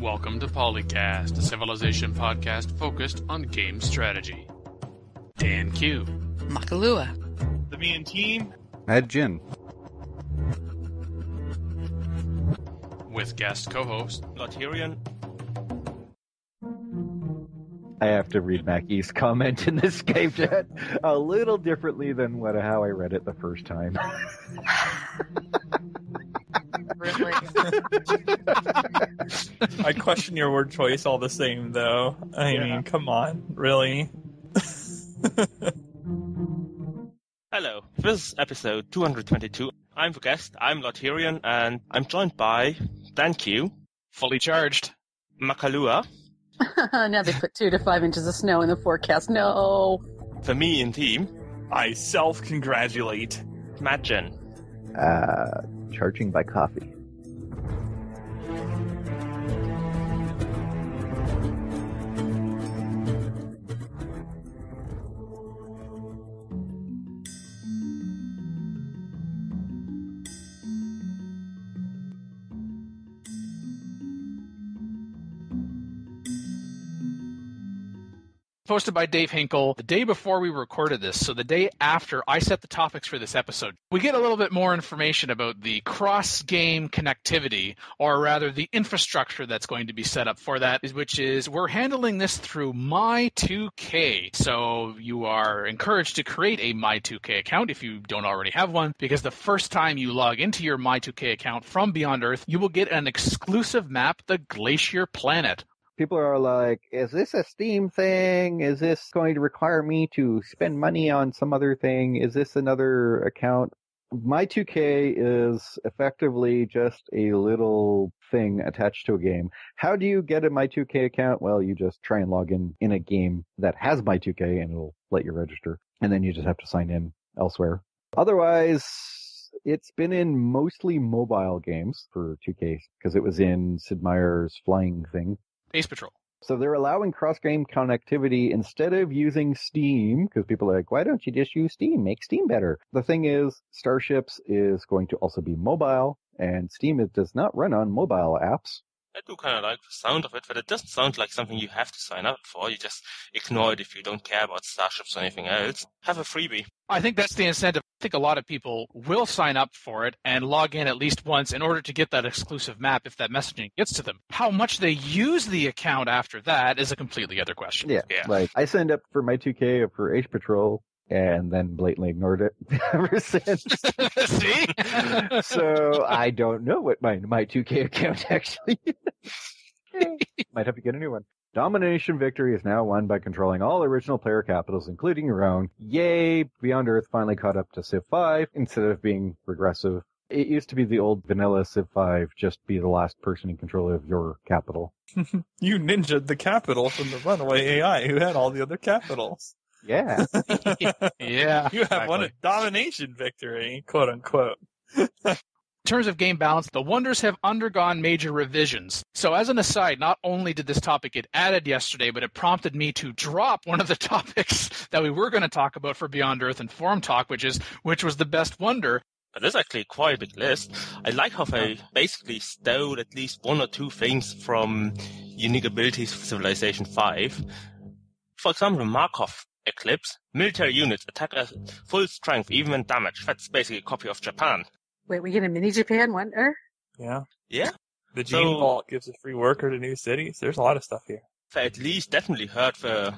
Welcome to PolyCast, a Civilization podcast focused on game strategy. Dan Q. Makalua. The Me and Team. Ed Jin. With guest co-host Laterian. I have to read Mackie's comment in the Skype chat a little differently than how I read it the first time. Really? I question your word choice all the same, though. I mean, come on, really? Hello, this is episode 222. I'm the guest, I'm Laterian, and I'm joined by Dan Q. fully charged. Makalua. Now they put 2 to 5 inches of snow in the forecast. No. The Me and Team. I self-congratulate. Madgen. Charging by coffee. Posted by Dave Hinkle the day before we recorded this, so the day after I set the topics for this episode. We get a little bit more information about the cross-game connectivity, or rather the infrastructure that's going to be set up for that, which is we're handling this through My2K. So you are encouraged to create a My2K account if you don't already have one, because the first time you log into your My2K account from Beyond Earth, you will get an exclusive map, the Glacier Planet. People are like, is this a Steam thing? Is this going to require me to spend money on some other thing? Is this another account? My2K is effectively just a little thing attached to a game. How do you get a My2K account? Well, you just try and log in a game that has My2K and it'll let you register. And then you just have to sign in elsewhere. Otherwise, it's been in mostly mobile games for 2K because it was in Sid Meier's flying thing. Ace Patrol. So they're allowing cross-game connectivity instead of using Steam, because people are like, why don't you just use Steam? Make Steam better. The thing is, Starships is going to also be mobile, and Steam does not run on mobile apps. I do kind of like the sound of it, but it doesn't sound like something you have to sign up for. You just ignore it if you don't care about Starships or anything else. Have a freebie. I think that's the incentive. I think a lot of people will sign up for it and log in at least once in order to get that exclusive map if that messaging gets to them. How much they use the account after that is a completely other question. Yeah. Like, I signed up for My2K for Ace Patrol and then blatantly ignored it ever since. See? So I don't know what my My2K account actually is. Might have to get a new one. Domination victory is now won by controlling all original player capitals, including your own. Yay! Beyond Earth finally caught up to Civ 5 instead of being regressive. It used to be the old vanilla Civ 5, just be the last person in control of your capital. You ninja'd the capital from the runaway AI who had all the other capitals. Yeah. Yeah. You have won a domination victory, quote unquote. In terms of game balance, the Wonders have undergone major revisions. So as an aside, not only did this topic get added yesterday, but it prompted me to drop one of the topics that we were going to talk about for Beyond Earth and Forum Talk, which was the best Wonder. But there's actually quite a big list. I like how they basically stole at least one or two things from unique abilities of Civilization 5. For example, Markov Eclipse. Military units attack at full strength, even when damaged. That's basically a copy of Japan. Wait, we get a mini Japan Wonder? Yeah. Yeah. The Gene Vault gives a free worker to new cities. There's a lot of stuff here. They at least definitely heard the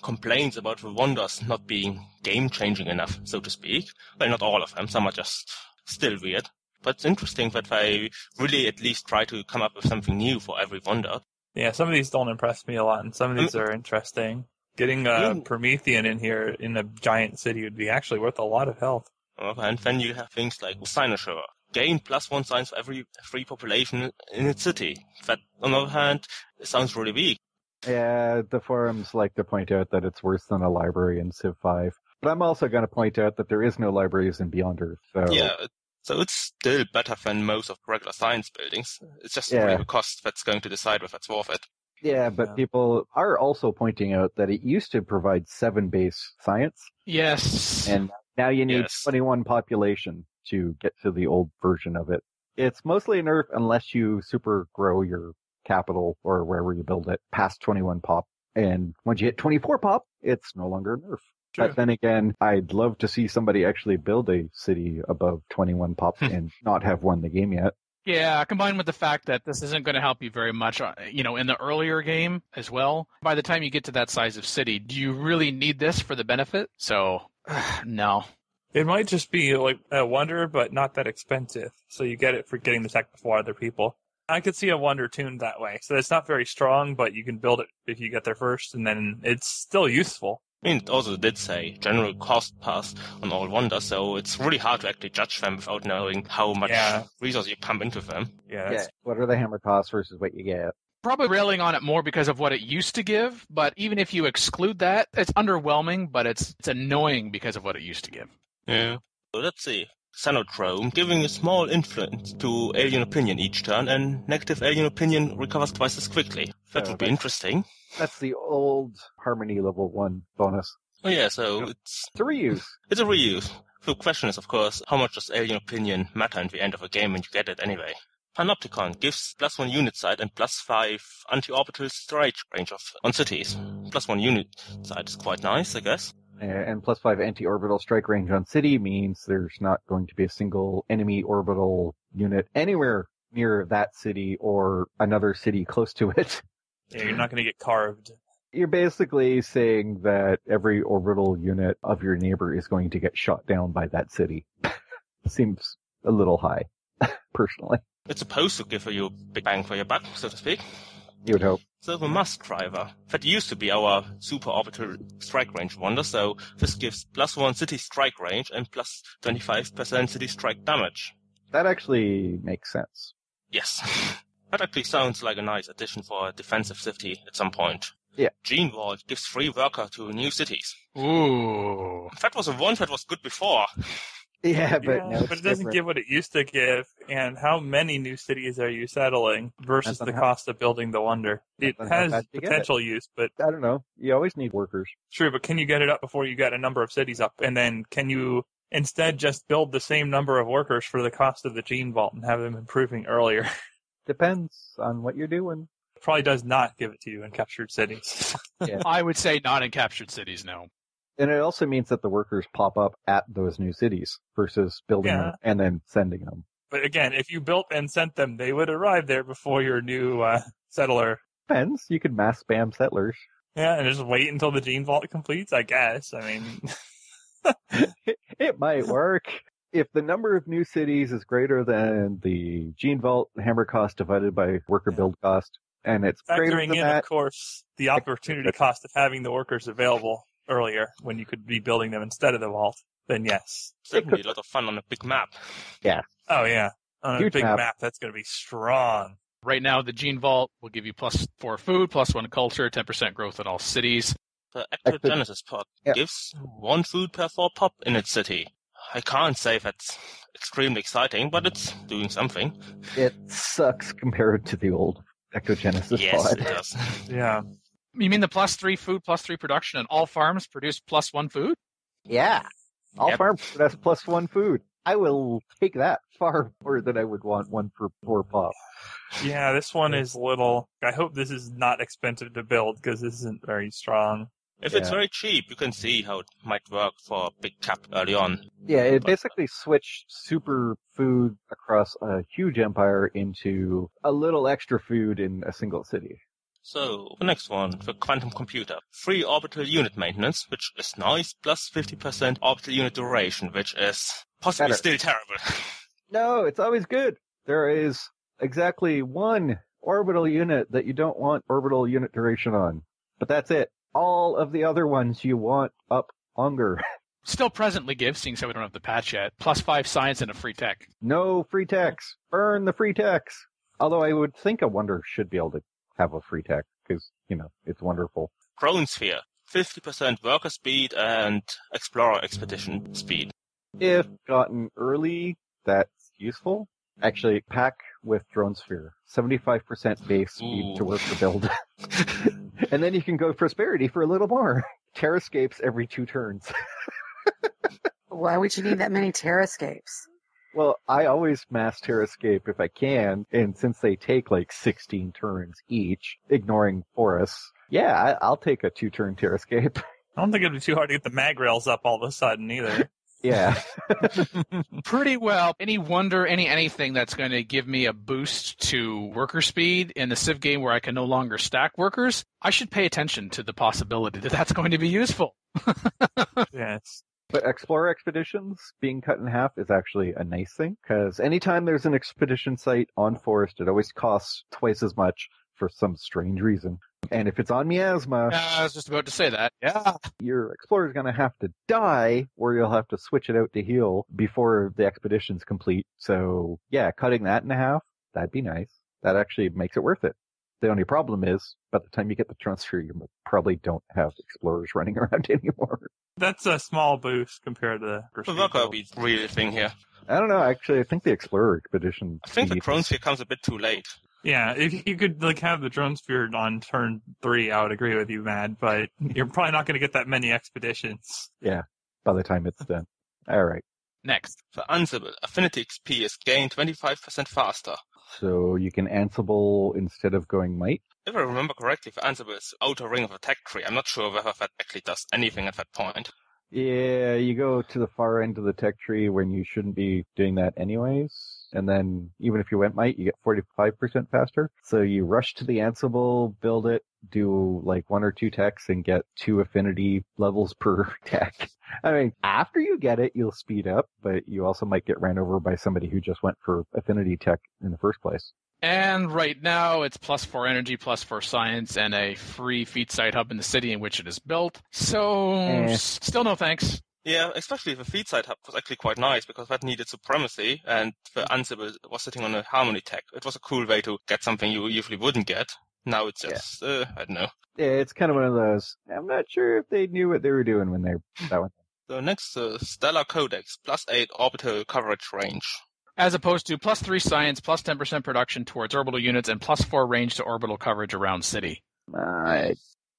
complaints about the Wonders not being game-changing enough, so to speak. Well, not all of them. Some are just still weird. But it's interesting that they really at least try to come up with something new for every Wonder. Yeah, some of these don't impress me a lot, and some of these are interesting. Getting Promethean in here in a giant city would be actually worth a lot of health. And then you have things like Cynosure. Gain +1 science for every free population in its city. That, on the other hand, sounds really weak. Yeah, the forums like to point out that it's worse than a library in Civ 5. But I'm also going to point out that there is no libraries in Beyond Earth. So. Yeah, so it's still better than most of regular science buildings. It's just really the cost that's going to decide if it's worth it. Yeah, but people are also pointing out that it used to provide 7 base science. Yes. And now you need 21 population to get to the old version of it. It's mostly a nerf unless you super grow your capital or wherever you build it past 21 pop. And once you hit 24 pop, it's no longer a nerf. True. But then again, I'd love to see somebody actually build a city above 21 pop and not have won the game yet. Yeah, combined with the fact that this isn't going to help you very much, in the earlier game as well. By the time you get to that size of city, do you really need this for the benefit? So, no. It might just be like a wonder, but not that expensive. So you get it for getting the tech before other people. I could see a wonder tuned that way. So it's not very strong, but you can build it if you get there first, and then it's still useful. I mean, it also did say general cost pass on all wonders, so it's really hard to actually judge them without knowing how much resource you pump into them. Yeah. What are the hammer costs versus what you get? Probably railing on it more because of what it used to give, but even if you exclude that, it's underwhelming, but it's annoying because of what it used to give. Yeah. So let's see. Xenodrome, giving a small influence to alien opinion each turn, and negative alien opinion recovers twice as quickly. That would be interesting. That's the old Harmony level 1 bonus. Oh yeah, so it's a reuse. It's a reuse. The question is, of course, how much does alien opinion matter in the end of a game when you get it anyway? Panopticon gives +1 unit sight and +5 anti-orbital strike range on cities. +1 unit sight is quite nice, I guess. And +5 anti-orbital strike range on city means there's not going to be a single enemy orbital unit anywhere near that city or another city close to it. Yeah, you're not going to get carved. You're basically saying that every orbital unit of your neighbor is going to get shot down by that city. Seems a little high, personally. It's supposed to give you a big bang for your buck, so to speak. You would hope. So the Musk driver. That used to be our super orbital strike range wonder, so this gives +1 city strike range and +25% city strike damage. That actually makes sense. Yes. That actually sounds like a nice addition for a defensive city at some point. Yeah. Gene Vault gives free worker to new cities. Ooh. That was a one that was good before. Yeah, but it doesn't give what it used to give. And how many new cities are you settling versus the cost of building the wonder? It has potential use, but I don't know. You always need workers. True, but can you get it up before you get a number of cities up? And then can you instead just build the same number of workers for the cost of the Gene Vault and have them improving earlier? Depends on what you're doing. It probably does not give it to you in captured cities. Yeah. I would say not in captured cities, no. And it also means that the workers pop up at those new cities versus building them and then sending them. But again, if you built and sent them, they would arrive there before your new settler. Depends. You could mass spam settlers. Yeah, and just wait until the Gene Vault completes, I guess. I mean... It might work. If the number of new cities is greater than the Gene Vault hammer cost divided by worker build cost, and it's greater than that... of course, the opportunity cost of having the workers available earlier when you could be building them instead of the vault, then yes. Certainly a lot of fun on a big map. Yeah. Oh, yeah. On Huge a big map. map, that's going to be strong. Right now, the Gene Vault will give you +4 food, +1 culture, 10% growth in all cities. The Ectogenesis pod gives 1 food per 4 pop in its city. I can't say that's extremely exciting, but it's doing something. It sucks compared to the old Ectogenesis Yes, pod. it does. Yeah. You mean the +3 food, +3 production, and all farms produce +1 food? Yeah. All farms that's +1 food. I will take that far more than I would want 1 for 4 pop. Yeah, this one is little. I hope this is not expensive to build because this isn't very strong. If it's very cheap, you can see how it might work for a big cap early on. Yeah, it basically switched super food across a huge empire into a little extra food in a single city. So, the next one, the quantum computer. Free orbital unit maintenance, which is nice, plus 50% orbital unit duration, which is possibly still terrible. No, it's always good. There is exactly 1 orbital unit that you don't want orbital unit duration on. But that's it. All of the other ones you want up longer. Still presently gives, seeing so we don't have the patch yet, +5 science and a free tech. No free techs. Burn the free techs. Although I would think a wonder should be able to have a free tech, because, it's wonderful. Drone Sphere. 50% worker speed and explorer expedition speed. If gotten early, that's useful. Actually, pack with Drone Sphere. 75% base speed to work the build. And then you can go Prosperity for a little more. Terrascapes every 2 turns. Why would you need that many terrascapes? Well, I always mass tear escape if I can, and since they take like 16 turns each, ignoring forests, yeah, I'll take a 2-turn tear escape. I don't think it'd be too hard to get the mag rails up all of a sudden either. Yeah. Pretty well. Any wonder, anything that's going to give me a boost to worker speed in the Civ game where I can no longer stack workers, I should pay attention to the possibility that that's going to be useful. Yes. But Explorer Expeditions being cut in half is actually a nice thing, because anytime there's an expedition site on Forest, it always costs twice as much for some strange reason. And if it's on Miasma, I was just about to say that. Yeah. your Explorer's going to have to die, or you'll have to switch it out to heal before the expedition's complete. So, yeah, cutting that in half, that'd be nice. That actually makes it worth it. The only problem is, by the time you get the transfer, you probably don't have Explorers running around anymore. That's a small boost compared to the The worker will be really the thing here. I don't know, actually, I think the Explorer Expedition... I think the drone sphere comes a bit too late. Yeah, if you could like have the drone sphere on turn 3, I would agree with you, Mad, but you're probably not going to get that many expeditions. Yeah, by the time it's done. All right. Next. For Ansible, Affinity XP is gained 25% faster. So you can Ansible instead of going Might? If I remember correctly, for Ansible, it's outer ring of attack tree. I'm not sure whether that actually does anything at that point. Yeah, you go to the far end of the tech tree when you shouldn't be doing that anyways. And then even if you went Might, you get 45% faster. So you rush to the Ansible, build it, do like 1 or 2 techs and get 2 affinity levels per tech. I mean, after you get it, you'll speed up, but you also might get ran over by somebody who just went for affinity tech in the first place. And right now, it's +4 energy, +4 science, and a free feat site hub in the city in which it is built. So, still no thanks. Yeah, especially the feed side hub was actually quite nice because that needed supremacy, and the Ansible was sitting on a harmony tech. It was a cool way to get something you usually wouldn't get. Now it's just, I don't know. Yeah, it's kind of one of those, I'm not sure if they knew what they were doing when that one. So next, Stellar Codex, +8 orbital coverage range. As opposed to +3 science, +10% production towards orbital units, and +4 range to orbital coverage around city. I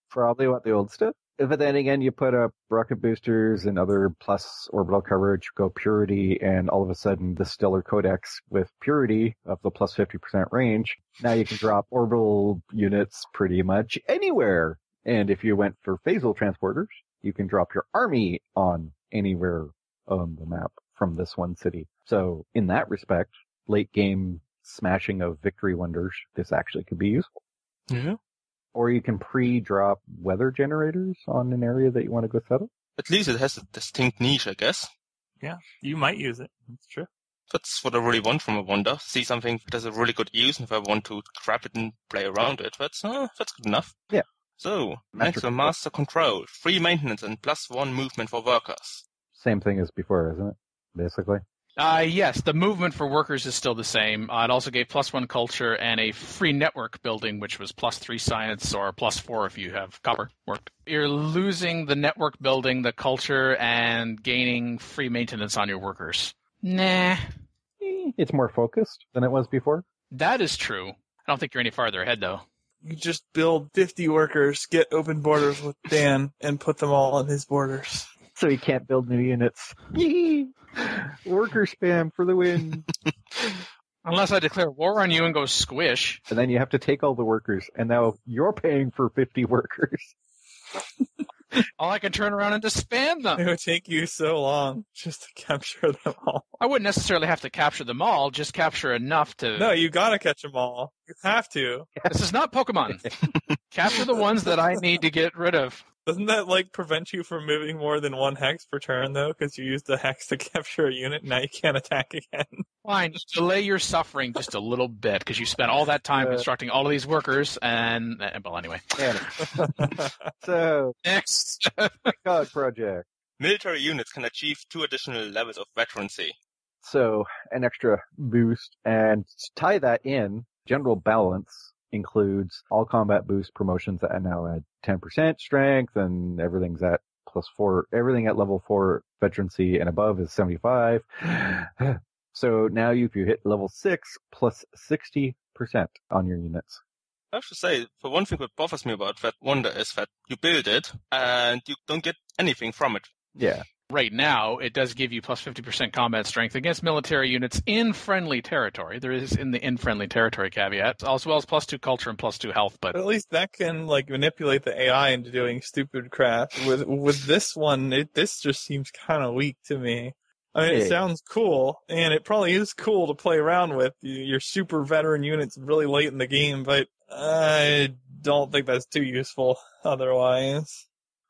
probably want the old stuff. But then again, you put up rocket boosters and other plus orbital coverage, go purity, and all of a sudden the Stellar Codex with purity of the +50% range, now you can drop orbital units pretty much anywhere. And if you went for phasal transporters, you can drop your army on anywhere on the map from this one city. So in that respect, late game smashing of victory wonders, this actually could be useful. Yeah. Or you can pre-drop weather generators on an area that you want to go settle. At least it has a distinct niche, I guess. Yeah, you might use it. That's true. That's what I really want from a wonder. See something that has a really good use, and if I want to grab it and play around it, that's good enough. Yeah. So, next to Master Control, free maintenance and +1 movement for workers. Same thing as before, isn't it? Basically. Yes, the movement for workers is still the same. It also gave +1 culture and a free network building, which was +3 science or +4 if you have copper worked. You're losing the network building, the culture, and gaining free maintenance on your workers. Nah. It's more focused than it was before. That is true. I don't think you're any farther ahead, though. You just build 50 workers, get open borders with Dan, and put them all on his borders. So he can't build new units. Yee! Worker spam for the win. Unless I declare war on you and go squish. And then you have to take all the workers, and now you're paying for 50 workers. All I can turn around and just spam them. It would take you so long just to capture them all. I wouldn't necessarily have to capture them all, just capture enough to... No, you gotta catch them all. You have to. This is not Pokemon. Capture the ones that I need to get rid of. Doesn't that, prevent you from moving more than 1 hex per turn, though? Because you used the hex to capture a unit, and now you can't attack again. Fine, just delay your suffering just a little bit, because you spent all that time constructing all of these workers, and... well, anyway. So, next. COG project. Military units can achieve 2 additional levels of veterancy. So, an extra boost, and to tie that in, general balance includes all combat boost promotions that are now at 10% strength, and everything's at +4. Everything at level 4 veterancy and above is 75. So now if you hit level 6, +60% on your units. I have to say, for one thing that bothers me about that wonder is that you build it, and you don't get anything from it. Yeah. Right now, it does give you plus 50% combat strength against military units in friendly territory. There is in the in friendly territory caveat, as well as plus 2 culture and plus 2 health. But at least that can like manipulate the AI into doing stupid crap. With this one, this just seems kind of weak to me. I mean, it sounds cool, and it probably is cool to play around with your super veteran units really late in the game, but I don't think that's too useful otherwise.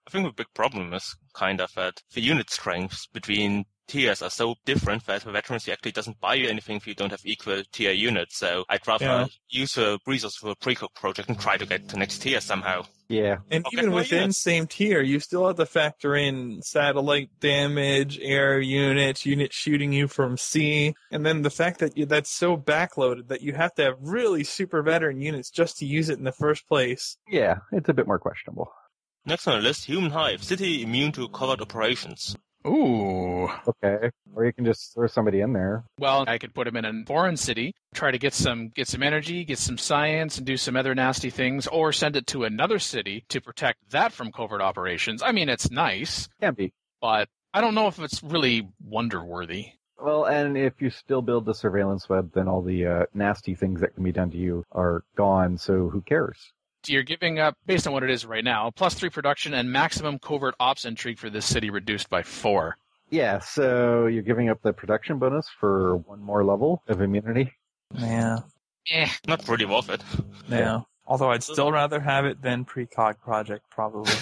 I think the big problem is kind of that the unit strengths between tiers are so different that the veterans actually doesn't buy you anything if you don't have equal tier units. So I'd rather use the resource for a pre-cook project and try to get to next tier somehow. Yeah. And even within same tier, you still have to factor in satellite damage, air units shooting you from sea, and then the fact that that's so backloaded that you have to have really super veteran units just to use it in the first place. Yeah, it's a bit more questionable. Next on the list, Human Hive, city immune to covert operations. Ooh. Okay. Or you can just throw somebody in there. Well, I could put him in a foreign city, try to get some energy, get some science, and do some other nasty things, or send it to another city to protect that from covert operations. I mean, it's nice. Can be. But I don't know if it's really wonder-worthy. Well, and if you still build the surveillance web, then all the nasty things that can be done to you are gone, so who cares? You're giving up, based on what it is right now, plus 3 production and maximum covert ops intrigue for this city reduced by 4. Yeah, so you're giving up the production bonus for one more level of immunity. Yeah. Not really worth it. Yeah. Although I'd still rather have it than Precog Project, probably.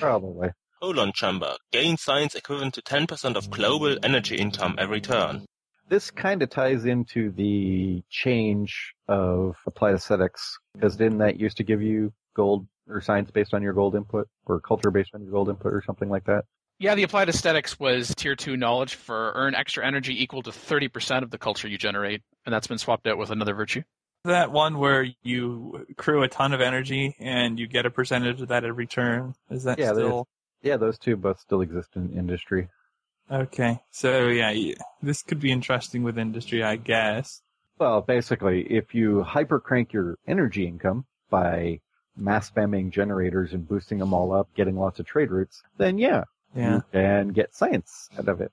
Probably. Colon Chamber. Gain science equivalent to 10% of global energy income every turn. This kind of ties into the change of applied aesthetics, because didn't that used to give you gold or science based on your gold input, or culture based on your gold input, or something like that? Yeah, the applied aesthetics was tier 2 knowledge for earn extra energy equal to 30% of the culture you generate, and that's been swapped out with another virtue. That one where you accrue a ton of energy and you get a percentage of that every turn. Is that still? Yeah, those two both still exist in industry. Okay, so yeah, this could be interesting with industry, I guess. Well, basically, if you hyper crank your energy income by mass spamming generators and boosting them all up, getting lots of trade routes, then you can get science out of it.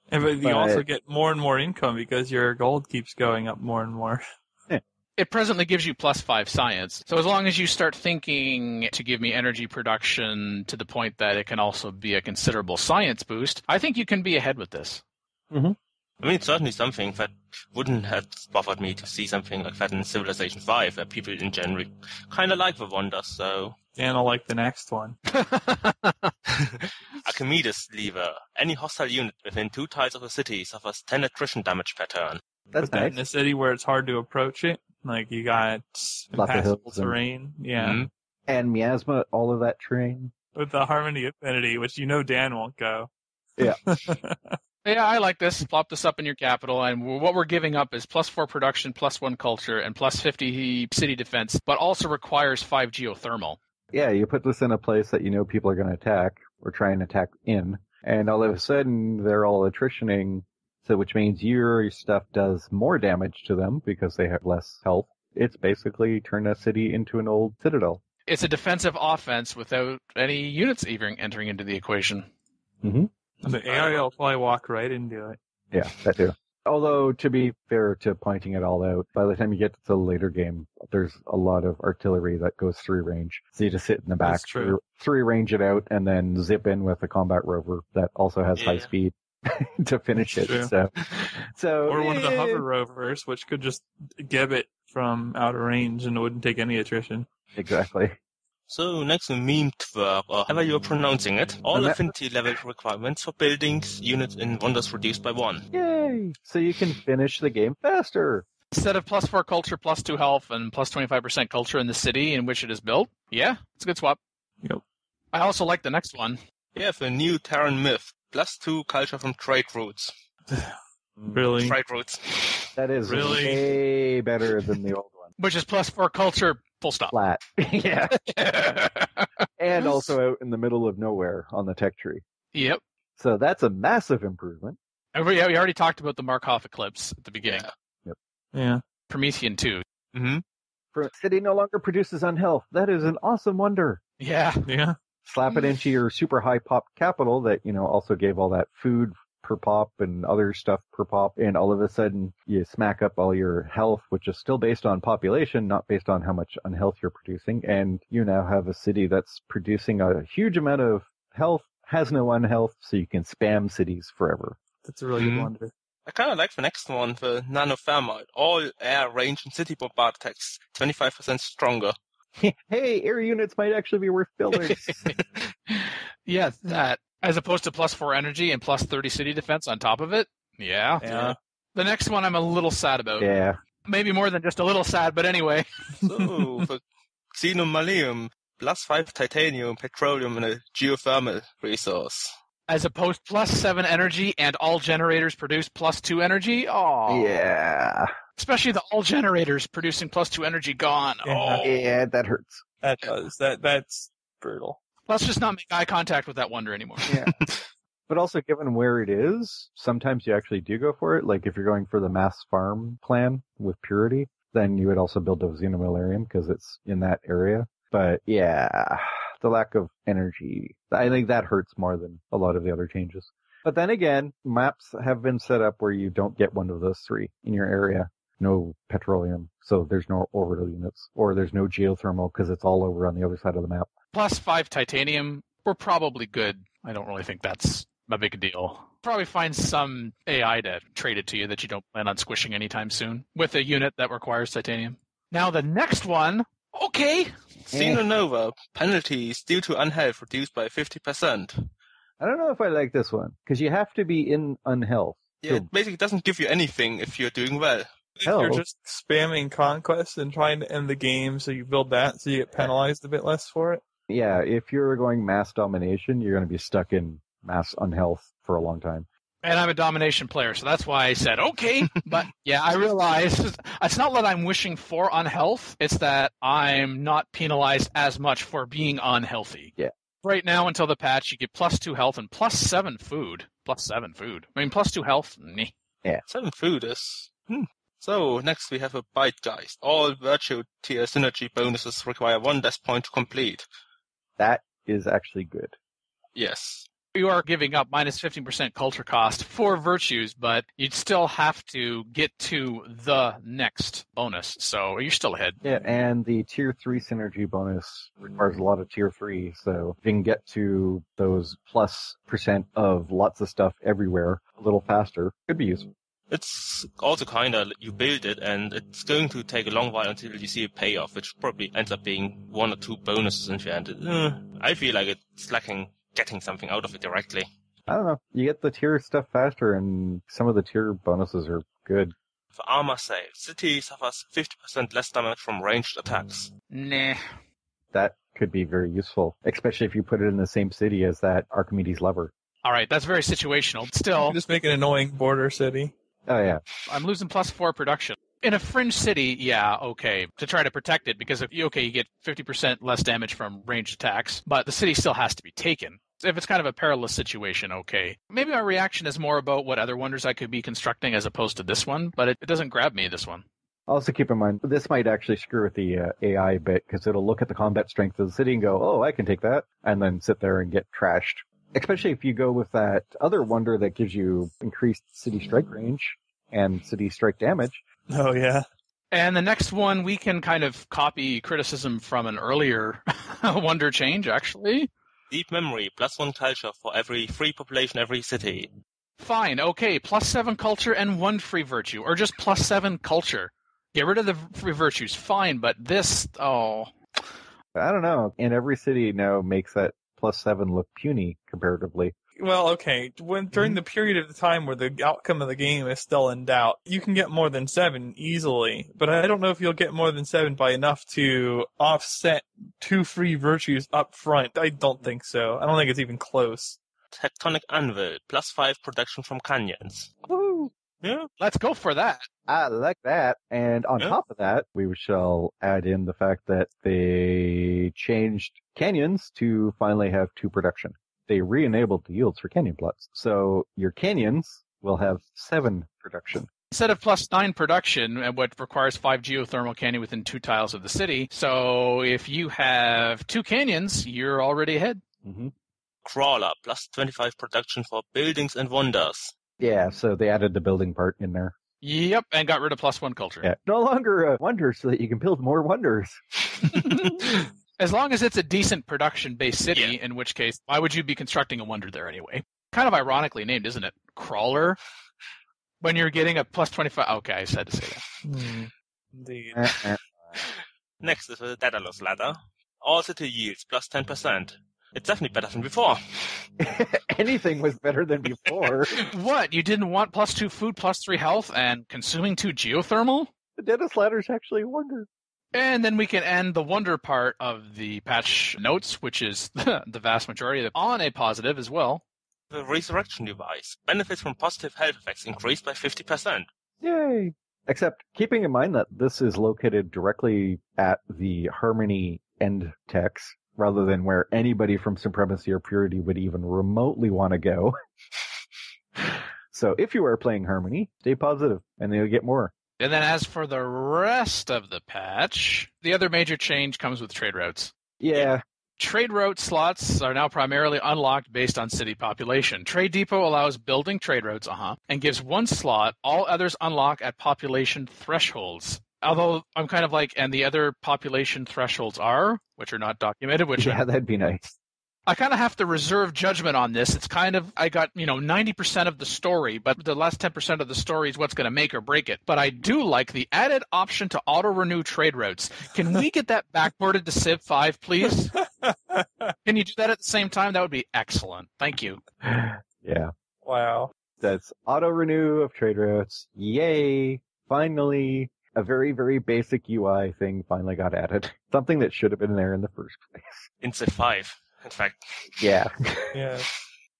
But you also get more and more income because your gold keeps going up more and more. It presently gives you plus 5 science. So as long as you start thinking to give me energy production to the point that it can also be a considerable science boost, I think you can be ahead with this. Mm-hmm. I mean, it's certainly something that wouldn't have bothered me to see something like that in Civilization 5, where people in general kind of like the wonders, so... And I like the next one. Archimedes lever. Any hostile unit within 2 tiles of a city suffers 10 attrition damage per turn. That's Put that in a city where it's hard to approach it. Like, you got impassable terrain. Yeah. Mm-hmm. And miasma, all of that terrain. With the Harmony Affinity, which you know Dan won't go. Yeah. Yeah, I like this. Plop this up in your capital, and what we're giving up is plus 4 production, plus 1 culture, and plus 50 city defense, but also requires 5 geothermal. Yeah, you put this in a place that you know people are going to attack, or try and attack in, and all of a sudden they're all attritioning, so which means your stuff does more damage to them because they have less health. It's basically turned a city into an old citadel. It's a defensive offense without any units even entering into the equation. Mm-hmm. The AI will probably walk right into it. Yeah, that too. Although, to be fair to pointing it all out, by the time you get to the later game, there's a lot of artillery that goes 3 range. So you just sit in the back, 3 range it out, and then zip in with a combat rover that also has high speed to finish it. So, or one of the hover rovers, which could just gib it from out of range and it wouldn't take any attrition. Exactly. So next a meme twerp, or however you're pronouncing it. All affinity level requirements for buildings, units, and wonders reduced by 1. Yay! So you can finish the game faster. Instead of plus 4 culture, plus 2 health, and plus 25% culture in the city in which it is built, yeah, it's a good swap. Yep. I also like the next one. We have a new Terran myth, plus 2 culture from trade routes. Really? Trade routes. That is really way better than the old one. Which is plus 4 culture, full stop. Flat. Yeah. And also out in the middle of nowhere on the tech tree. Yep. So that's a massive improvement. And we already talked about the Markov eclipse at the beginning. Yep. Yeah. Promethean too. Mm-hmm. City no longer produces unhealth. That is an awesome wonder. Yeah. Yeah. slap it into your super high pop capital that, also gave all that food per pop and other stuff per pop, and all of a sudden you smack up all your health, which is still based on population, not based on how much unhealth you're producing, and you now have a city that's producing a huge amount of health, has no unhealth, so you can spam cities forever. That's a really good wonder. I kind of like the next one, the nanothermite. All air, range, and city bombard attacks 25% stronger. Hey, air units might actually be worth building. Yeah, that. As opposed to +4 energy and +30 city defense on top of it? Yeah. The next one I'm a little sad about. Yeah. Maybe more than just a little sad, but anyway. So, for xenomalium, +5 titanium, petroleum, and a geothermal resource. As opposed +7 energy and all generators produce +2 energy? Oh. Yeah. Especially the all generators producing +2 energy gone. Yeah. Oh. Yeah, that hurts. That does. That's brutal. Let's just not make eye contact with that wonder anymore. Yeah. But also, given where it is, sometimes you actually do go for it. Like, if you're going for the mass farm plan with purity, then you would also build a xenomilarium because it's in that area. But yeah, the lack of energy, I think that hurts more than a lot of the other changes. But then again, maps have been set up where you don't get one of those three in your area. No petroleum, so there's no orbital units, or there's no geothermal because it's all over on the other side of the map. +5 titanium, we're probably good. I don't really think that's a big deal. Probably find some AI to trade it to you that you don't plan on squishing anytime soon with a unit that requires titanium. Now the next one, okay. Xenonova, penalties due to unhealth reduced by 50%. I don't know if I like this one, because you have to be in unhealth. Yeah, it basically doesn't give you anything if you're doing well. If you're just spamming conquest and trying to end the game, so you build that, so you get penalized a bit less for it. Yeah, if you're going mass domination, you're going to be stuck in mass unhealth for a long time. And I'm a domination player, so that's why I said, okay. But yeah, I realize it's not that I'm wishing for unhealth. It's that I'm not penalized as much for being unhealthy. Yeah. Right now, until the patch, you get +2 health and +7 food. +7 food. I mean, +2 health, meh. Yeah. 7 food is... So, next we have a Bitegeist. All virtue tier synergy bonuses require 1 death point to complete. That is actually good. Yes. You are giving up -15% culture cost for virtues, but you'd still have to get to the next bonus, so you're still ahead. Yeah, and the tier 3 synergy bonus requires a lot of tier 3, so if you can get to those +% of lots of stuff everywhere a little faster, could be useful. It's also kinda, you build it, and it's going to take a long while until you see a payoff, which probably ends up being 1 or 2 bonuses in the end. I feel like it's lacking getting something out of it directly. I don't know. You get the tier stuff faster, and some of the tier bonuses are good. For armor save, city suffers 50% less damage from ranged attacks. Nah. That could be very useful, especially if you put it in the same city as that Archimedes lever. All right, that's very situational. Still, Just make an annoying border city. Oh, yeah. I'm losing +4 production. In a fringe city, yeah, okay, to try to protect it, because you get 50% less damage from ranged attacks, but the city still has to be taken. If it's kind of a perilous situation, okay. Maybe my reaction is more about what other wonders I could be constructing as opposed to this one, but it doesn't grab me, this one. Also keep in mind, this might actually screw with the AI bit, because it'll look at the combat strength of the city and go, oh, I can take that, and then sit there and get trashed. Especially if you go with that other wonder that gives you increased city strike range and city strike damage. Oh, yeah. And the next one, we can kind of copy criticism from an earlier wonder change, actually. Deep memory, +1 culture for every free population, every city. Fine, okay, +7 culture and 1 free virtue, or just +7 culture. Get rid of the free virtues, fine, but this, oh. I don't know. And every city now makes that +7 look puny comparatively. Well, okay, during the period of the time where the outcome of the game is still in doubt, you can get more than 7 easily, but I don't know if you'll get more than 7 by enough to offset 2 free virtues up front. I don't think so. I don't think it's even close. Tectonic Anvil, +5 production from canyons. Woo! Yeah. Let's go for that. I like that. And on top of that, we shall add in the fact that they changed canyons to finally have 2 production. They re-enabled the yields for canyon plots. So your canyons will have 7 production. Instead of +9 production, what requires 5 geothermal canyon within 2 tiles of the city. So if you have 2 canyons, you're already ahead. Mm-hmm. Crawler, plus 25 production for buildings and wonders. Yeah, so they added the building part in there. Yep, and got rid of +1 culture. Yeah, no longer a wonder so that you can build more wonders. As long as it's a decent production-based city, in which case, why would you be constructing a wonder there anyway? Kind of ironically named, isn't it? Crawler? When you're getting a +25... Okay, I just had to say that. Indeed. Next is the Daedalus ladder. All city yields, plus 10%. It's definitely better than before. Anything was better than before. What? You didn't want +2 food, +3 health, and consuming 2 geothermal? The Daedalus ladder's actually a wonder. And then we can end the wonder part of the patch notes, which is the vast majority of it, on a positive as well. The resurrection device. Benefits from positive health effects increased by 50%. Yay! Except keeping in mind that this is located directly at the Harmony end text, rather than where anybody from Supremacy or Purity would even remotely want to go. So if you are playing Harmony, stay positive, and you'll get more. And then as for the rest of the patch, the other major change comes with trade routes. Yeah. Trade route slots are now primarily unlocked based on city population. Trade Depot allows building trade routes, and gives 1 slot. All others unlock at population thresholds. Although I'm kind of like, and the other population thresholds are, which are not documented, which that'd be nice. I kind of have to reserve judgment on this. It's kind of, I got, 90% of the story, but the last 10% of the story is what's going to make or break it. But I do like the added option to auto-renew trade routes. Can we get that backported to Civ 5, please? Can you do that at the same time? That would be excellent. Thank you. Yeah. Wow. That's auto-renew of trade routes. Yay! Finally, a very, very basic UI thing finally got added. Something that should have been there in the first place. In Civ 5. In fact. Yeah. Yeah.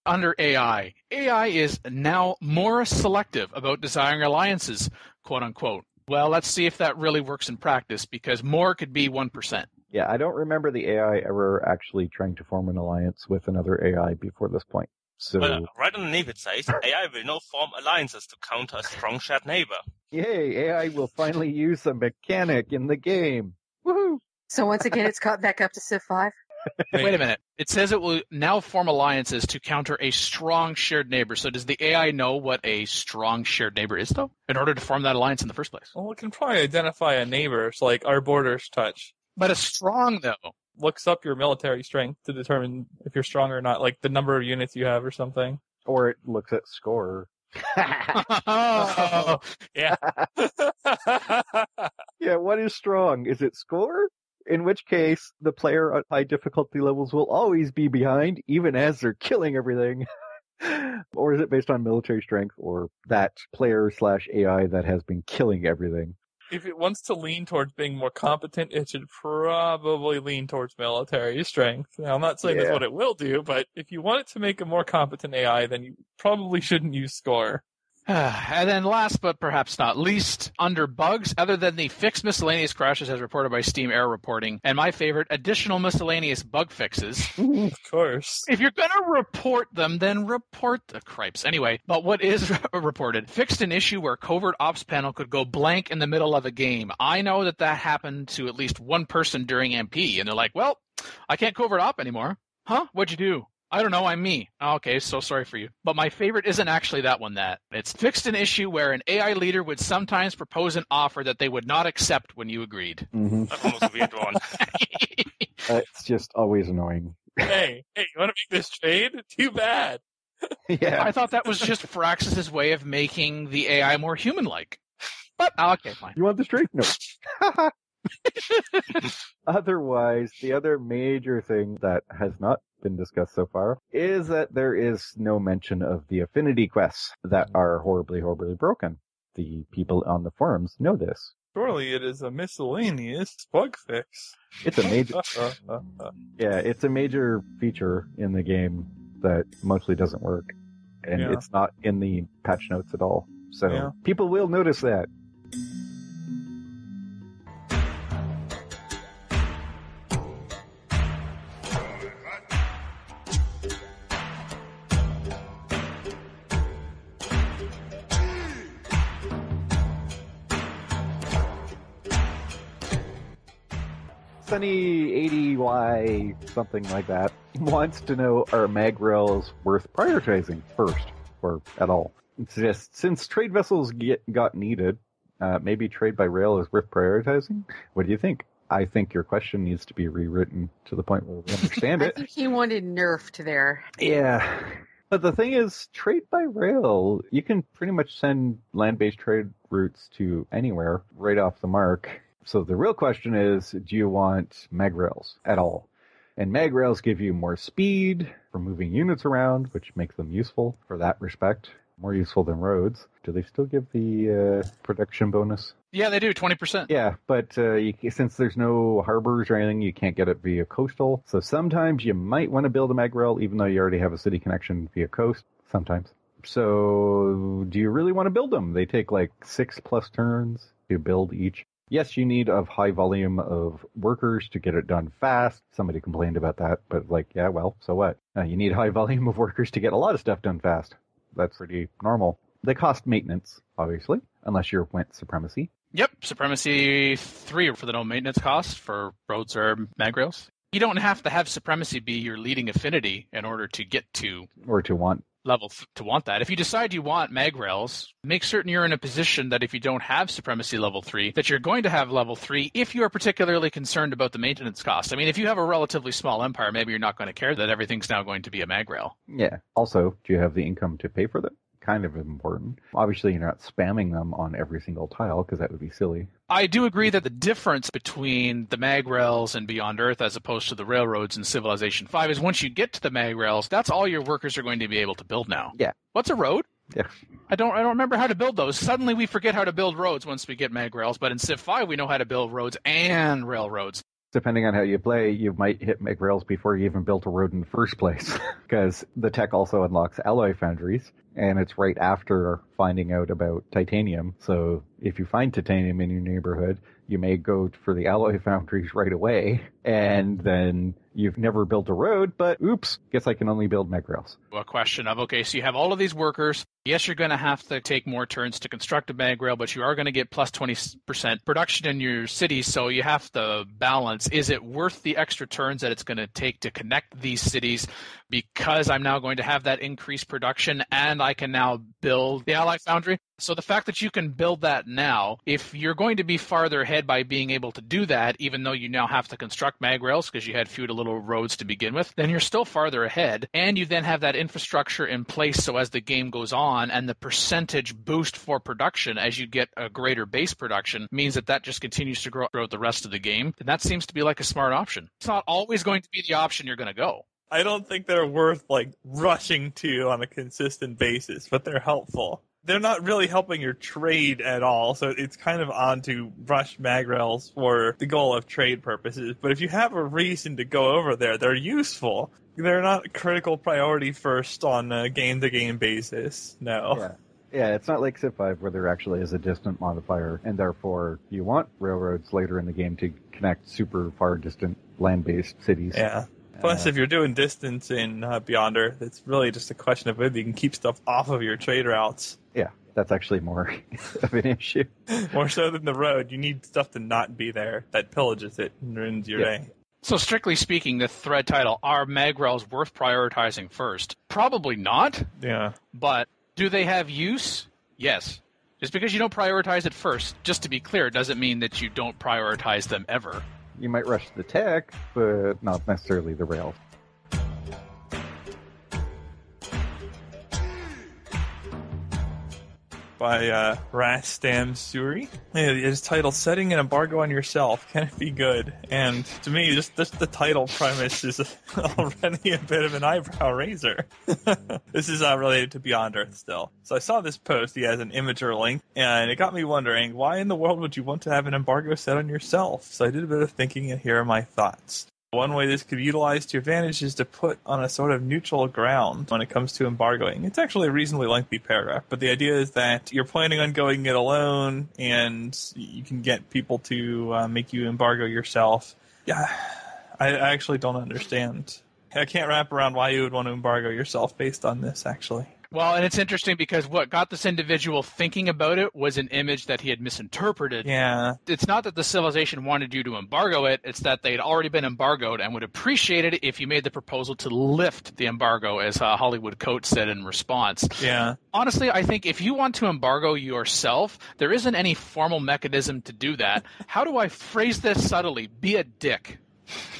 Under AI. AI is now more selective about desiring alliances, quote unquote. Well, let's see if that really works in practice, because more could be 1%. Yeah, I don't remember the AI ever actually trying to form an alliance with another AI before this point. So, right underneath it says, AI will now form alliances to counter a strong shared neighbor. Yay, AI will finally use a mechanic in the game. Woohoo! So once again, it's caught back up to Civ 5. Wait a minute. It says it will now form alliances to counter a strong shared neighbor. So does the AI know what a strong shared neighbor is, though, in order to form that alliance in the first place? Well, it can probably identify a neighbor. It's like our borders touch. But a strong, though. Looks up your military strength to determine if you're strong or not, like the number of units you have or something. Or it looks at score. Oh, yeah. Yeah, what is strong? Is it score? In which case, the player at high difficulty levels will always be behind, even as they're killing everything. Or is it based on military strength or that player/AI that has been killing everything? If it wants to lean towards being more competent, it should probably lean towards military strength. Now, I'm not saying that's what it will do, but if you want it to make a more competent AI, then you probably shouldn't use score. And then last but perhaps not least, under bugs, other than the fixed miscellaneous crashes as reported by Steam Error Reporting, and my favorite, additional miscellaneous bug fixes. Of course. If you're going to report them, then report the cripes. Anyway, but what is reported? Fixed an issue where covert ops panel could go blank in the middle of a game. I know that happened to at least one person during MP, and they're like, well, I can't covert op anymore. Huh? What'd you do? I don't know, I'm me. Okay, so sorry for you. But my favorite isn't actually that one. It's fixed an issue where an AI leader would sometimes propose an offer that they would not accept when you agreed. Mm-hmm. That's almost a weird one. It's just always annoying. Hey, you want to make this trade? Too bad. Yeah. I thought that was just Firaxis' way of making the AI more human-like. But, okay, fine. You want this trade? No. Otherwise, the other major thing that has not been discussed so far is that there is no mention of the affinity quests that are horribly, horribly broken. The people on the forums know this. Surely it is a miscellaneous bug fix. It's a major, yeah, it's a major feature in the game that mostly doesn't work, and it's not in the patch notes at all. So people will notice that. Sunny80Y, something like that, wants to know, are mag rails worth prioritizing first, or at all? It's just, since trade vessels got needed, maybe trade by rail is worth prioritizing? What do you think? I think your question needs to be rewritten to the point where we understand it. I think he wanted nerfed there. Yeah. But the thing is, trade by rail, you can pretty much send land-based trade routes to anywhere right off the mark. So the real question is, do you want mag rails at all? And mag rails give you more speed for moving units around, which makes them useful for that respect. More useful than roads. Do they still give the production bonus? Yeah, they do, 20%. Yeah, but since there's no harbors or anything, you can't get it via coastal. So sometimes you might want to build a mag rail, even though you already have a city connection via coast. Sometimes. So do you really want to build them? They take like 6+ turns to build each. Yes, you need a high volume of workers to get it done fast. Somebody complained about that, but yeah, well, so what? You need high volume of workers to get a lot of stuff done fast. That's pretty normal. They cost maintenance, obviously, unless you're went supremacy. Yep, Supremacy 3 for the no maintenance cost for roads or mag rails. You don't have to have Supremacy be your leading affinity in order to get to or to want to want that. If you decide you want mag rails, make certain you're in a position that if you don't have Supremacy level 3, that you're going to have level 3 if you are particularly concerned about the maintenance cost. I mean, if you have a relatively small empire, maybe you're not going to care that everything's now going to be a mag rail. Yeah. Also, do you have the income to pay for them? Kind of important. Obviously, you're not spamming them on every single tile because that would be silly. I do agree that the difference between the mag rails and Beyond Earth as opposed to the railroads in Civilization 5 is once you get to the mag rails, that's all your workers are going to be able to build now. Yeah. What's a road? Yeah. I don't remember how to build those. Suddenly we forget how to build roads once we get mag rails, but in Civ 5 we know how to build roads and railroads. Depending on how you play, you might hit mag rails before you even built a road in the first place, because the tech also unlocks alloy foundries, and it's right after finding out about titanium. So if you find titanium in your neighborhood, you may go for the alloy foundries right away, and then you've never built a road, but oops, guess I can only build mag rails. A question of, okay, so you have all of these workers. Yes, you're going to have to take more turns to construct a mag rail, but you are going to get plus 20% production in your city, so you have to balance. Is it worth the extra turns that it's going to take to connect these cities because I'm now going to have that increased production and I can now build the Ally Foundry? So the fact that you can build that now, if you're going to be farther ahead by being able to do that, even though you now have to construct mag rails because you had few little roads to begin with, then you're still farther ahead, and you then have that infrastructure in place so as the game goes on and the percentage boost for production as you get a greater base production means that just continues to grow throughout the rest of the game, and that seems to be like a smart option. It's not always going to be the option you're going to go. I don't think they're worth rushing to on a consistent basis, but they're helpful. They're not really helping your trade at all, so it's kind of on to rush mag rails for the goal of trade purposes. But if you have a reason to go over there, they're useful. They're not a critical priority first on a game-to-game basis, no. Yeah, it's not like Civ 5 where there actually is a distant modifier, and therefore you want railroads later in the game to connect super far distant land-based cities. Yeah. Plus, if you're doing distance in Beyond Earth, it's really just a question of whether you can keep stuff off of your trade routes. Yeah, that's actually more of an issue. More so than the road. You need stuff to not be there that pillages it and ruins your day. So strictly speaking, the thread title, are mag rails worth prioritizing first? Probably not. Yeah. But do they have use? Yes. Just because you don't prioritize it first, just to be clear, doesn't mean that you don't prioritize them ever. You might rush the tech, but not necessarily the rails. By Rastam Suri. It's titled Setting an Embargo on Yourself. Can it be good? And to me, just the title premise is already a bit of an eyebrow raiser. This is related to Beyond Earth still. So I saw this post. He has an Imager link, and it got me wondering, why in the world would you want to have an embargo set on yourself? So I did a bit of thinking, and here are my thoughts. One way this could be utilized to your advantage is to put on a sort of neutral ground when it comes to embargoing. It's actually a reasonably lengthy paragraph, but the idea is that you're planning on going it alone, and you can get people to make you embargo yourself. Yeah, I actually don't understand. I can't wrap around why you would want to embargo yourself based on this, actually. Well, and it's interesting because what got this individual thinking about it was an image that he had misinterpreted. Yeah. It's not that the civilization wanted you to embargo it, it's that they'd already been embargoed and would appreciate it if you made the proposal to lift the embargo, as Hollywood Coat said in response. Yeah. Honestly, I think if you want to embargo yourself, there isn't any formal mechanism to do that. How do I phrase this subtly? Be a dick.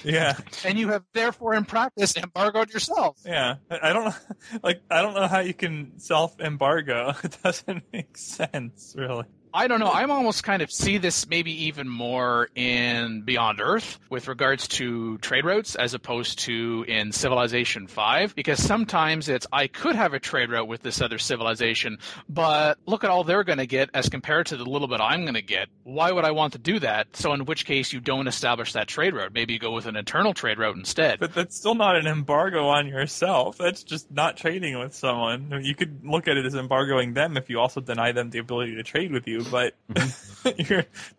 Yeah. And you have therefore in practice embargoed yourself. Yeah. I don't know how you can self-embargo. It doesn't make sense, really. I don't know. I'm almost kind of see this maybe even more in Beyond Earth with regards to trade routes as opposed to in Civilization 5, because sometimes it's, I could have a trade route with this other civilization, but look at all they're going to get as compared to the little bit I'm going to get. Why would I want to do that? So in which case you don't establish that trade route. Maybe you go with an internal trade route instead. But that's still not an embargo on yourself. That's just not trading with someone. You could look at it as embargoing them if you also deny them the ability to trade with you. But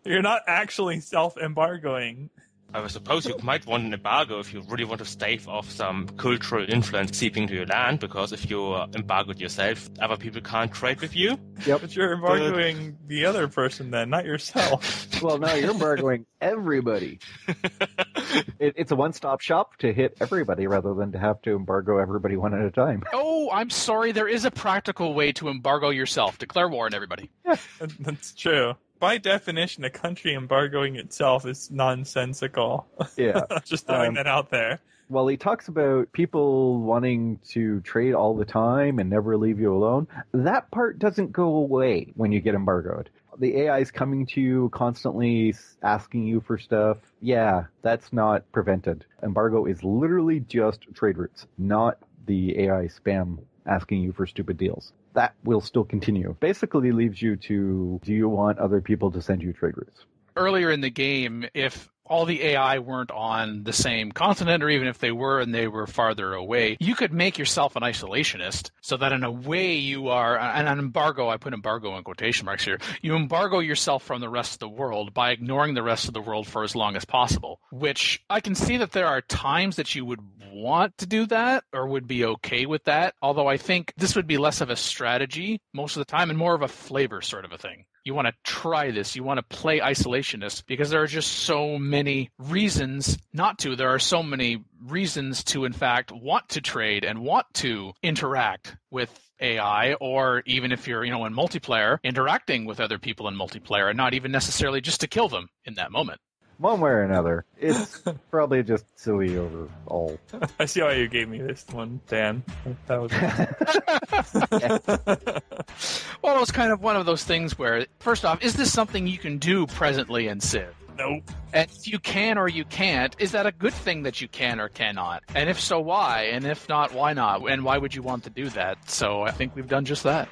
you're not actually self-embargoing. I suppose you might want an embargo if you really want to stave off some cultural influence seeping to your land, because if you embargoed yourself, other people can't trade with you. Yep. But you're embargoing the other person then, not yourself. Well, no, you're embargoing everybody. It's a one-stop shop to hit everybody rather than to have to embargo everybody one at a time. Oh, I'm sorry. There is a practical way to embargo yourself. Declare war on everybody. That's true. By definition, a country embargoing itself is nonsensical. Yeah. Just throwing that out there. Well, he talks about people wanting to trade all the time and never leave you alone. That part doesn't go away when you get embargoed. The AI is coming to you constantly asking you for stuff. Yeah, that's not prevented. Embargo is literally just trade routes, not the AI spam asking you for stupid deals. That will still continue. Basically leaves you to, do you want other people to send you trade routes? Earlier in the game, if all the AI weren't on the same continent, or even if they were and they were farther away, you could make yourself an isolationist so that in a way you are, and an embargo, I put embargo in quotation marks here, you embargo yourself from the rest of the world by ignoring the rest of the world for as long as possible, which I can see that there are times that you would want to do that or would be okay with that, although I think this would be less of a strategy most of the time and more of a flavor sort of a thing. You want to try this. You want to play isolationist because there are just so many reasons not to. There are so many reasons to, in fact, want to trade and want to interact with AI, or even if you're, in multiplayer, interacting with other people in multiplayer and not even necessarily just to kill them in that moment. One way or another. It's probably just silly overall. I see why you gave me this one, Dan. That was Well, it was kind of one of those things where, first off, is this something you can do presently in Civ? Nope. And if you can or you can't, is that a good thing that you can or cannot? And if so, why? And if not, why not? And why would you want to do that? So I think we've done just that.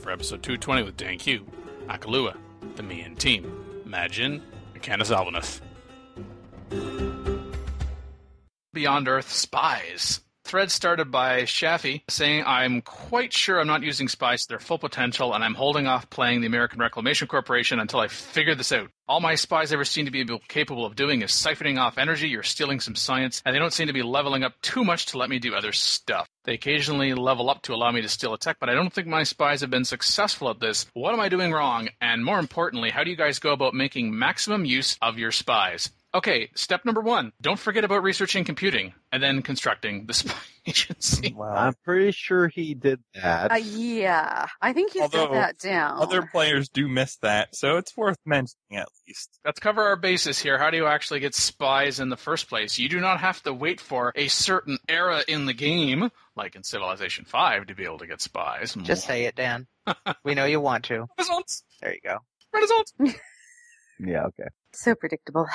For episode 220 with Dan Q, Akalua, the Mian team, Majin, and Canis Albaneth. Beyond Earth Spies. Thread started by Shafi saying, I'm quite sure I'm not using spies to their full potential, and I'm holding off playing the American Reclamation Corporation until I figure this out. All my spies ever seem to be capable of doing is siphoning off energy or stealing some science, and they don't seem to be leveling up too much to let me do other stuff. They occasionally level up to allow me to steal a tech, but I don't think my spies have been successful at this. What am I doing wrong? And more importantly, how do you guys go about making maximum use of your spies? Okay, step number 1, don't forget about researching computing, and then constructing the spy agency. Wow. I'm pretty sure he did that. Yeah, I think he's got that down. Other players do miss that, so it's worth mentioning at least. Let's cover our bases here. How do you actually get spies in the first place? You do not have to wait for a certain era in the game, like in Civilization 5, to be able to get spies. Just say it, Dan. We know you want to. Renaissance! There you go. Renaissance! Yeah, okay. So predictable.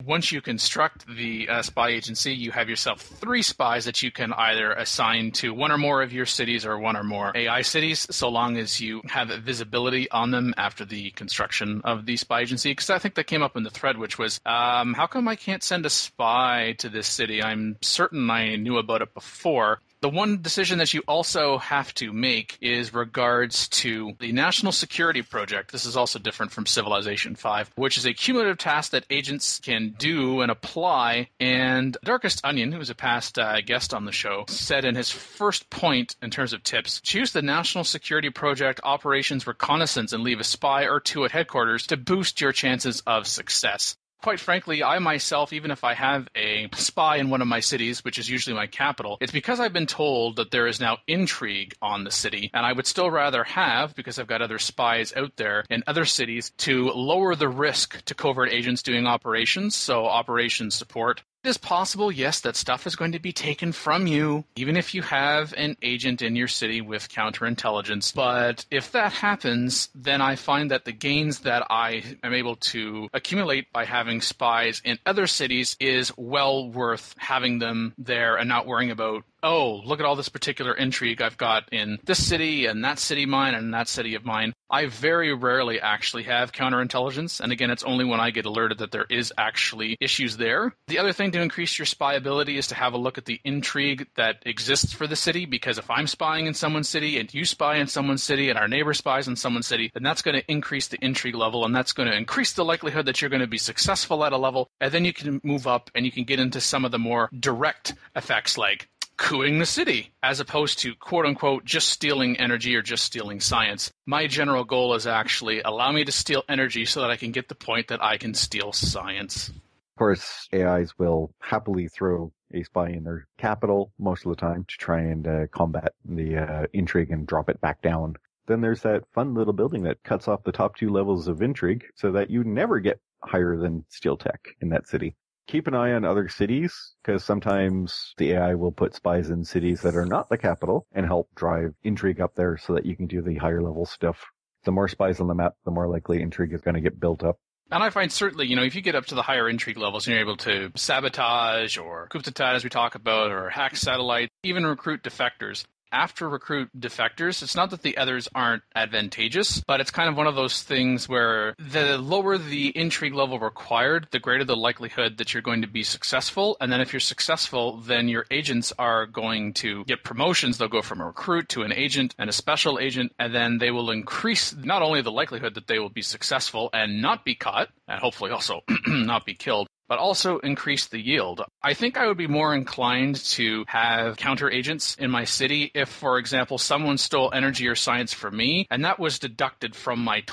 Once you construct the spy agency, you have yourself 3 spies that you can either assign to one or more of your cities or one or more AI cities, so long as you have visibility on them after the construction of the spy agency. Because I think that came up in the thread, which was, how come I can't send a spy to this city? I'm certain I knew about it before. The one decision that you also have to make is regards to the National Security Project. This is also different from Civilization 5, which is a cumulative task that agents can do and apply. And Darkest Onion, who was a past guest on the show, said in his first point in terms of tips, choose the National Security Project Operations Reconnaissance and leave a spy or two at headquarters to boost your chances of success. Quite frankly, I myself, even if I have a spy in one of my cities, which is usually my capital, it's because I've been told that there is now intrigue on the city, and I would still rather have, because I've got other spies out there in other cities, to lower the risk to covert agents doing operations, so operations support. It is possible, yes, that stuff is going to be taken from you, even if you have an agent in your city with counterintelligence. But if that happens, then I find that the gains that I am able to accumulate by having spies in other cities is well worth having them there and not worrying about, oh, look at all this particular intrigue I've got in this city and that city mine and that city of mine. I very rarely actually have counterintelligence, and again, it's only when I get alerted that there is actually issues there. The other thing to increase your spy ability is to have a look at the intrigue that exists for the city, because if I'm spying in someone's city and you spy in someone's city and our neighbor spies in someone's city, then that's going to increase the intrigue level, and that's going to increase the likelihood that you're going to be successful at a level, and then you can move up and you can get into some of the more direct effects like cooing the city, as opposed to, quote-unquote, just stealing energy or just stealing science. My general goal is actually allow me to steal energy so that I can get the point that I can steal science. Of course, AIs will happily throw a spy in their capital most of the time to try and combat the intrigue and drop it back down. Then there's that fun little building that cuts off the top 2 levels of intrigue so that you never get higher than steel tech in that city. Keep an eye on other cities, because sometimes the AI will put spies in cities that are not the capital and help drive intrigue up there so that you can do the higher level stuff. The more spies on the map, the more likely intrigue is going to get built up. And I find certainly, if you get up to the higher intrigue levels and you're able to sabotage or coup d'etat, as we talk about, or hack satellites, even recruit defectors. After recruit defectors, it's not that the others aren't advantageous, but it's kind of one of those things where the lower the intrigue level required, the greater the likelihood that you're going to be successful. And then if you're successful, then your agents are going to get promotions. They'll go from a recruit to an agent and a special agent, and then they will increase not only the likelihood that they will be successful and not be caught, and hopefully also not be killed, but also increase the yield. I think I would be more inclined to have counter agents in my city if, for example, someone stole energy or science from me, and that was deducted from my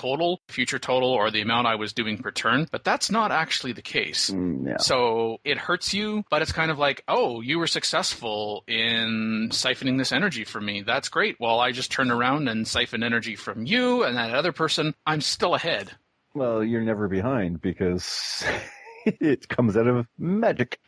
future total, or the amount I was doing per turn. But that's not actually the case. Yeah. So it hurts you, but it's kind of like, oh, you were successful in siphoning this energy from me. That's great. Well, I just turned around and siphoned energy from you and that other person. I'm still ahead. Well, you're never behind, because it comes out of magic.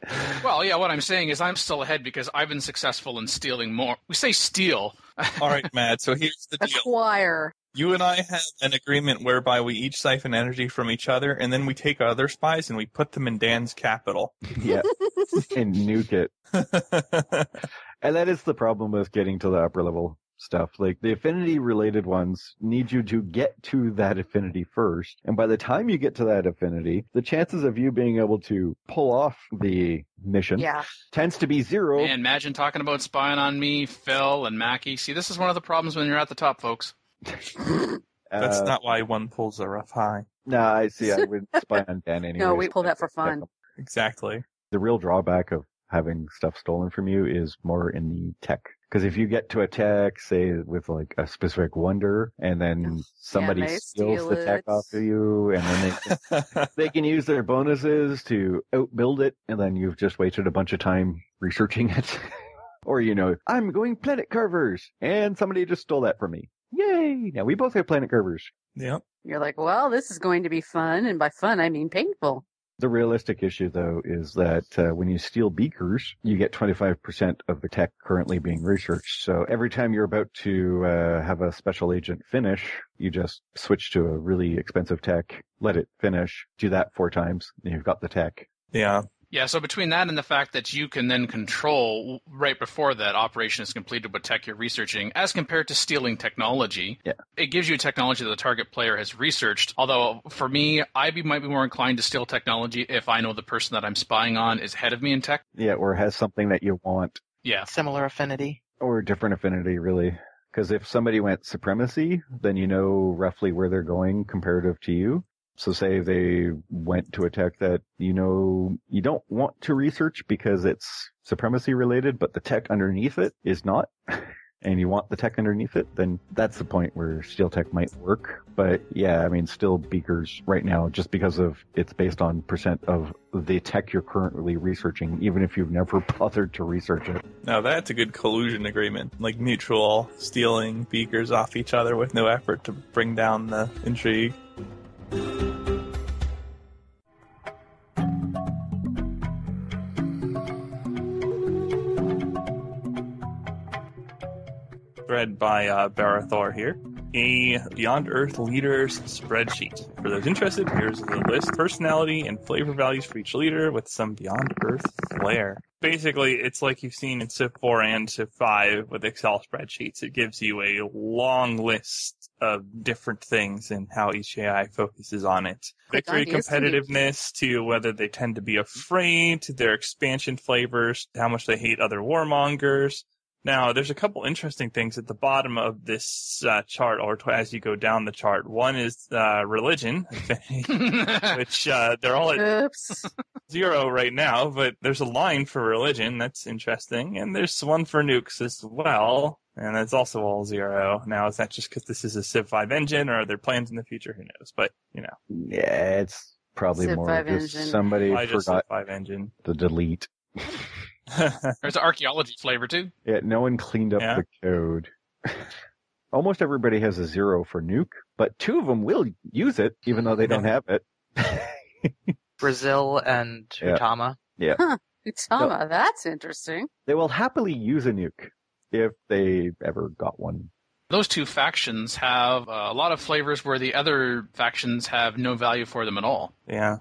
Well, yeah, what I'm saying is I'm still ahead because I've been successful in stealing more. We say steal. All right, Matt, so here's the deal. Acquire. You and I have an agreement whereby we each siphon energy from each other, and then we take other spies and we put them in Dan's capital. Yeah, and nuke it. And that is the problem with getting to the upper level stuff. Like, the affinity related ones need you to get to that affinity first, and by the time you get to that affinity, the chances of you being able to pull off the mission tends to be 0. Man, imagine talking about spying on me, Phil, and Mackie. See, this is one of the problems when you're at the top, folks. That's not why one pulls a rough high. Nah, I see. I would spy on Dan anyway. No, we pull that for fun. Exactly. The real drawback of having stuff stolen from you is more in the tech. Because if you get to a tech, say, with like a specific wonder, and then somebody steals the tech off of you, and then they can use their bonuses to outbuild it, and then you've just wasted a bunch of time researching it. Or, I'm going planet carvers, and somebody just stole that from me. Yay! Now we both have planet carvers. Yep. You're like, well, this is going to be fun, and by fun, I mean painful. The realistic issue, though, is that when you steal beakers, you get 25% of the tech currently being researched. So every time you're about to have a special agent finish, you just switch to a really expensive tech, let it finish, do that 4 times, and you've got the tech. Yeah. Yeah, so between that and the fact that you can then control right before that operation is completed what tech you're researching, as compared to stealing technology, it gives you technology that the target player has researched. Although, for me, might be more inclined to steal technology if I know the person that I'm spying on is ahead of me in tech. Yeah, or has something that you want. Yeah. Similar affinity. Or different affinity, really. Because if somebody went supremacy, then you know roughly where they're going comparative to you. So say they went to a tech that you know you don't want to research because it's supremacy related, but the tech underneath it is not, and you want the tech underneath it, then that's the point where steel tech might work. But yeah, I mean, still beakers right now, just because of it's based on % of the tech you're currently researching, even if you've never bothered to research it. Now that's a good collusion agreement, like mutual stealing beakers off each other with no effort to bring down the intrigue. Read by Barathor here. A Beyond Earth Leaders spreadsheet. For those interested, here's the list, personality, and flavor values for each leader with some Beyond Earth flair. Basically, it's like you've seen in Civ 4 and Civ 5 with Excel spreadsheets. It gives you a long list of different things and how each AI focuses on it. Victory competitiveness to whether they tend to be afraid, to their expansion flavors, how much they hate other warmongers. Now, there's a couple interesting things at the bottom of this chart, or as you go down the chart. One is religion, which they're all at 0 right now, but there's a line for religion. That's interesting. And there's one for nukes as well, and that's also all 0. Now, is that just because this is a Civ 5 engine, or are there plans in the future? Who knows? But, you know. Yeah, it's probably Civ more 5 just engine. somebody Why just forgot Civ 5 engine? to delete. There's an archaeology flavor too. Yeah, no one cleaned up the code. Almost everybody has a 0 for nuke, but 2 of them will use it, even though they don't have it. Brazil and Utama. Yeah. Huh. Utama, that's interesting. They will happily use a nuke if they ever got one. Those two factions have a lot of flavors where the other factions have no value for them at all. Yeah.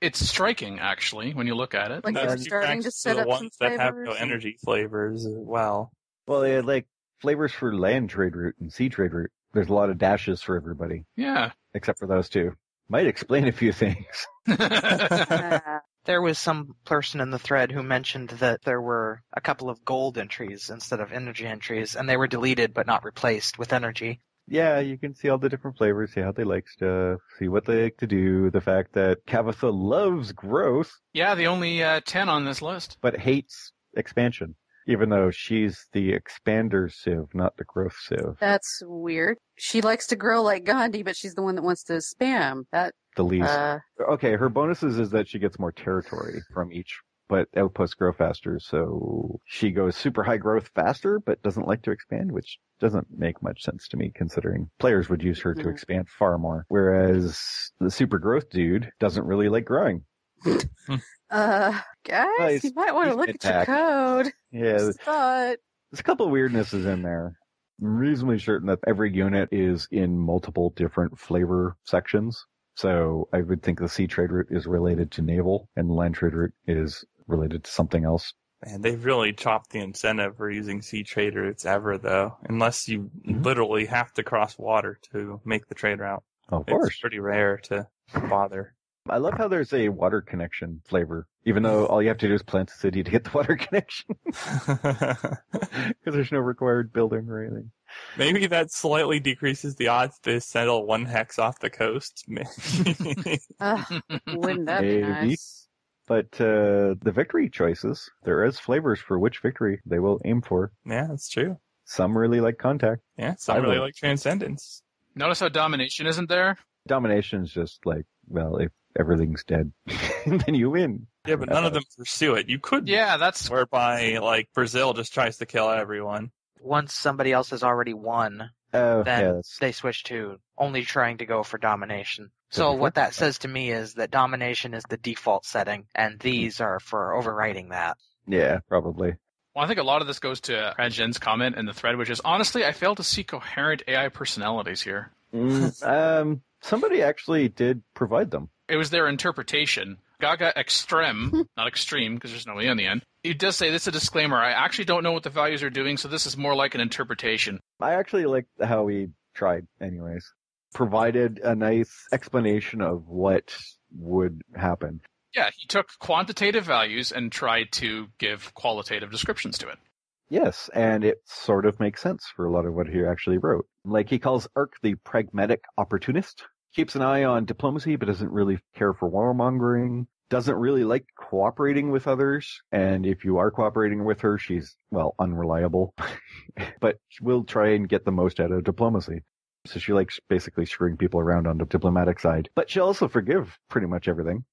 It's striking, actually, when you look at it. Like they're starting to set up some ones that have no flavors. energy flavors as well. Well, they had like flavors for land trade route and sea trade route. There's a lot of dashes for everybody. Yeah. Except for those two. Might explain a few things. There was some person in the thread who mentioned that there were a couple of gold entries instead of energy entries, and they were deleted but not replaced with energy. Yeah, you can see all the different flavors, see how they like stuff, see what they like to do, the fact that Kavatha loves growth. Yeah, the only 10 on this list. But hates expansion, even though she's the expander civ, not the growth civ. That's weird. She likes to grow like Gandhi, but she's the one that wants to spam. That The least. Okay, her bonuses is that she gets more territory from each, but outposts grow faster, so she goes super high growth faster, but doesn't like to expand, which doesn't make much sense to me, considering players would use her to expand far more. Whereas the super growth dude doesn't really like growing. Guys, you might want to look at your code. Yeah, Just thought. there's a couple of weirdnesses in there. I'm reasonably certain that every unit is in multiple different flavor sections. So I would think the sea trade route is related to naval, and the land trade route is related to something else. And they've really chopped the incentive for using sea trade routes ever, though. Unless you literally have to cross water to make the trade route. Of course. It's pretty rare to bother. I love how there's a water connection flavor, even though all you have to do is plant a city to get the water connection. Because there's no required building or anything. Maybe that slightly decreases the odds to settle 1 hex off the coast. Wouldn't that be nice? But the victory choices, there is flavors for which victory they will aim for. Yeah, that's true. Some really like contact. Yeah, some really like transcendence. Notice how domination isn't there? Domination is just like, well, if everything's dead, then you win. Yeah, but none of them pursue it. You could. Yeah, that's whereby like Brazil just tries to kill everyone. Once somebody else has already won, then they switch to only trying to go for domination. So what that says to me is that domination is the default setting, and these are for overriding that. Yeah, probably. Well, I think a lot of this goes to Jen's comment in the thread, which is, honestly, I fail to see coherent AI personalities here. Somebody actually did provide them. It was their interpretation. Gaga Extreme, not extreme, because there's no E on the end. It does say, this is a disclaimer, I actually don't know what the values are doing, so this is more like an interpretation. I actually like how he tried, anyways. Provided a nice explanation of what would happen. Yeah, he took quantitative values and tried to give qualitative descriptions to it. Yes, and it sort of makes sense for a lot of what he actually wrote. Like, he calls Ark the pragmatic opportunist, keeps an eye on diplomacy but doesn't really care for warmongering, doesn't really like cooperating with others, and if you are cooperating with her, she's, well, unreliable, but will try and get the most out of diplomacy. So she likes basically screwing people around on the diplomatic side. But she'll also forgive pretty much everything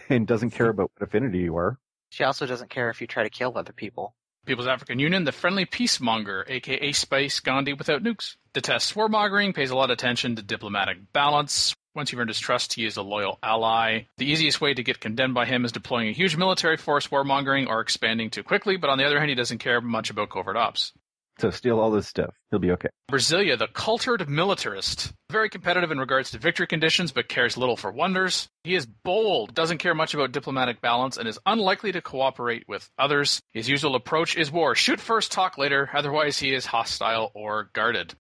and doesn't care about what affinity you are. She also doesn't care if you try to kill other people. People's African Union, the friendly peacemonger, a.k.a. Spice Gandhi without nukes. Detests warmongering, pays a lot of attention to diplomatic balance. Once you've earned his trust, he is a loyal ally. The easiest way to get condemned by him is deploying a huge military force, warmongering, or expanding too quickly, but on the other hand, he doesn't care much about covert ops. So steal all this stuff. He'll be okay. Brasilia, the cultured militarist. Very competitive in regards to victory conditions, but cares little for wonders. He is bold, doesn't care much about diplomatic balance, and is unlikely to cooperate with others. His usual approach is war. Shoot first, talk later. Otherwise, he is hostile or guarded.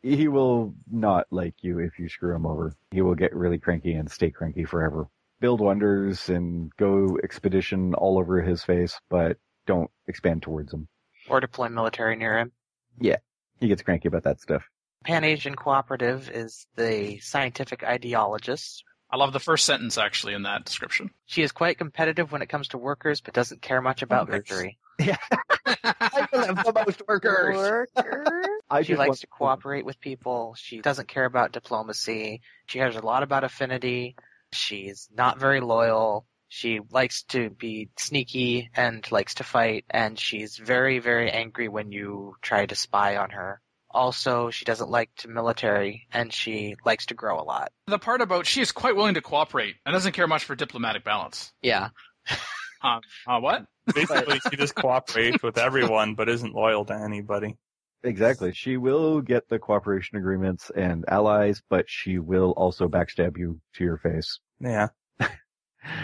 He will not like you if you screw him over. He will get really cranky and stay cranky forever. Build wonders and go expedition all over his face, but don't expand towards him. Or deploy military near him. Yeah, he gets cranky about that stuff. Pan-Asian Cooperative is the scientific ideologist. I love the first sentence, actually, in that description. She is quite competitive when it comes to workers, but doesn't care much about victory. Yeah. I will have the most workers. She likes to cooperate with people. She doesn't care about diplomacy. She cares a lot about affinity. She's not very loyal. She likes to be sneaky and likes to fight, and she's very, very angry when you try to spy on her. Also, she doesn't like to military, and she likes to grow a lot. The part about she is quite willing to cooperate and doesn't care much for diplomatic balance. Yeah. What? Basically, she just cooperates with everyone, but isn't loyal to anybody. Exactly. She will get the cooperation agreements and allies, but she will also backstab you to your face. Yeah.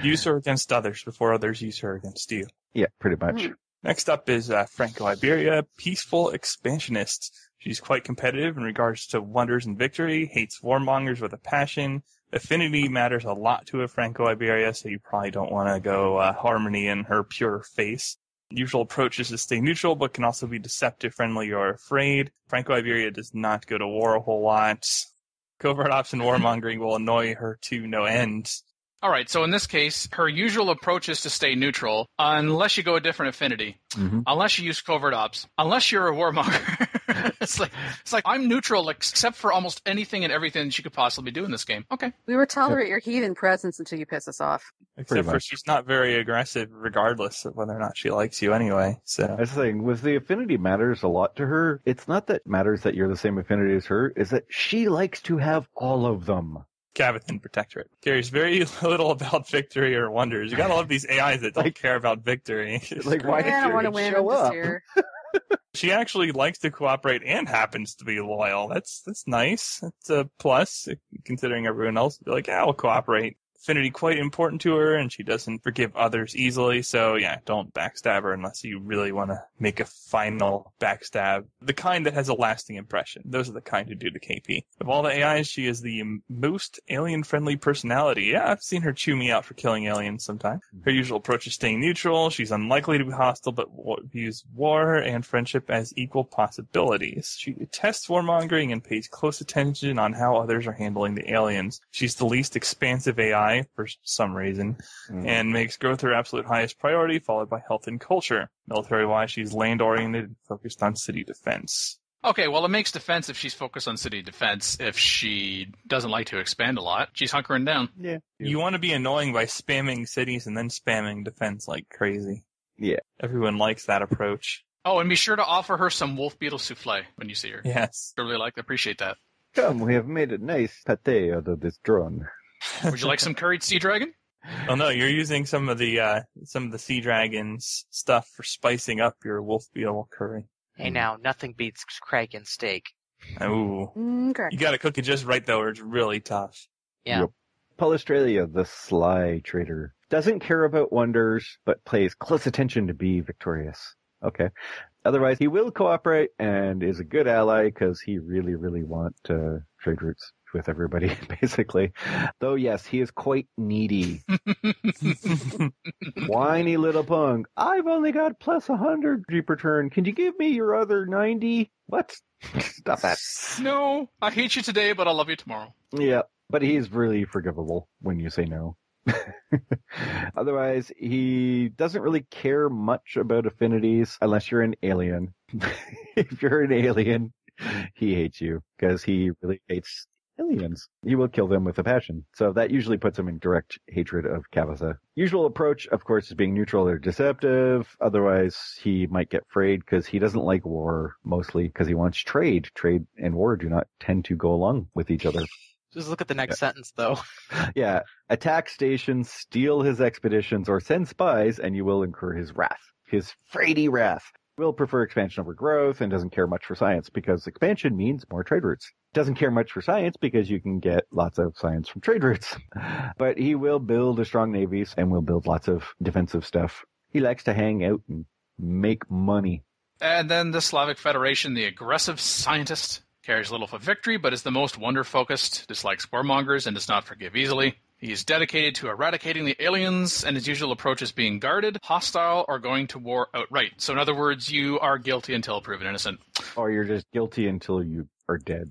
Use her against others before others use her against you. Yeah, pretty much. Next up is Franco-Iberia, peaceful expansionist. She's quite competitive in regards to wonders and victory, hates warmongers with a passion. Affinity matters a lot to a Franco-Iberia, so you probably don't want to go harmony in her pure face. Usual approach is to stay neutral, but can also be deceptive, friendly, or afraid. Franco-Iberia does not go to war a whole lot. Covert ops and warmongering will annoy her to no end. All right, so in this case, her usual approach is to stay neutral, unless you go a different affinity, unless you use covert ops, unless you're a warmonger. It's like I'm neutral, except for almost anything and everything that you could possibly do in this game. Okay. We will tolerate your heathen presence until you piss us off. Except for she's not very aggressive, regardless of whether or not she likes you anyway. So that's the thing. With the affinity matters a lot to her. It's not that matters that you're the same affinity as her. Is that she likes to have all of them. Cavithan Protectorate cares very little about victory or wonders. You gotta love these AIs that don't care about victory. Like, why did you want to win up? She actually likes to cooperate and happens to be loyal. That's nice. That's a plus, considering everyone else would be like, yeah, I'll cooperate. Affinity quite important to her, and she doesn't forgive others easily, so yeah, don't backstab her unless you really want to make a final backstab. The kind that has a lasting impression. Those are the kind who do the KP. Of all the AIs, she is the most alien-friendly personality. Yeah, I've seen her chew me out for killing aliens sometime. Her usual approach is staying neutral. She's unlikely to be hostile, but views war and friendship as equal possibilities. She detests warmongering and pays close attention on how others are handling the aliens. She's the least expansive AI for some reason, and makes growth her absolute highest priority, followed by health and culture. Military-wise, she's land-oriented and focused on city defense. Okay, well, it makes defense if she's focused on city defense. If she doesn't like to expand a lot, she's hunkering down. Yeah. You want to be annoying by spamming cities and then spamming defense like crazy. Yeah. Everyone likes that approach. Oh, and be sure to offer her some wolf beetle souffle when you see her. Yes. I really appreciate that. Come, we have made a nice pate out of this drone. Would you like some curried sea dragon? Oh no, you're using some of the sea dragon's stuff for spicing up your wolf beetle curry. Hey now, nothing beats Kraken steak. Ooh. You gotta cook it just right though, or it's really tough. Yeah. Yep. Australia, the sly trader. Doesn't care about wonders, but pays close attention to be victorious. Okay. Otherwise, he will cooperate and is a good ally because he really, really wants trade routes with everybody, basically. Though, yes, he is quite needy. Whiny little punk. I've only got plus 100 per turn. Can you give me your other 90? What? Stop that. No, I hate you today, but I'll love you tomorrow. Yeah, but he's really forgivable when you say no. Otherwise, he doesn't really care much about affinities unless you're an alien. If you're an alien, he hates you because he really hates aliens. He will kill them with a passion. So that usually puts him in direct hatred of Cavitha. Usual approach, of course, is being neutral or deceptive. Otherwise, he might get frayed because he doesn't like war, mostly because he wants trade. Trade and war do not tend to go along with each other. Just look at the next sentence, though. Yeah. Attack stations, steal his expeditions, or send spies, and you will incur his wrath. His fraidy wrath. Will prefer expansion over growth and doesn't care much for science because expansion means more trade routes. Doesn't care much for science because you can get lots of science from trade routes. But he will build a strong navy and will build lots of defensive stuff. He likes to hang out and make money. And then the Slavic Federation, the aggressive scientist, cares little for victory, but is the most wonder-focused, dislikes warmongers, and does not forgive easily. He is dedicated to eradicating the aliens, and his usual approach is being guarded, hostile, or going to war outright. So in other words, you are guilty until proven innocent. Or you're just guilty until you are dead.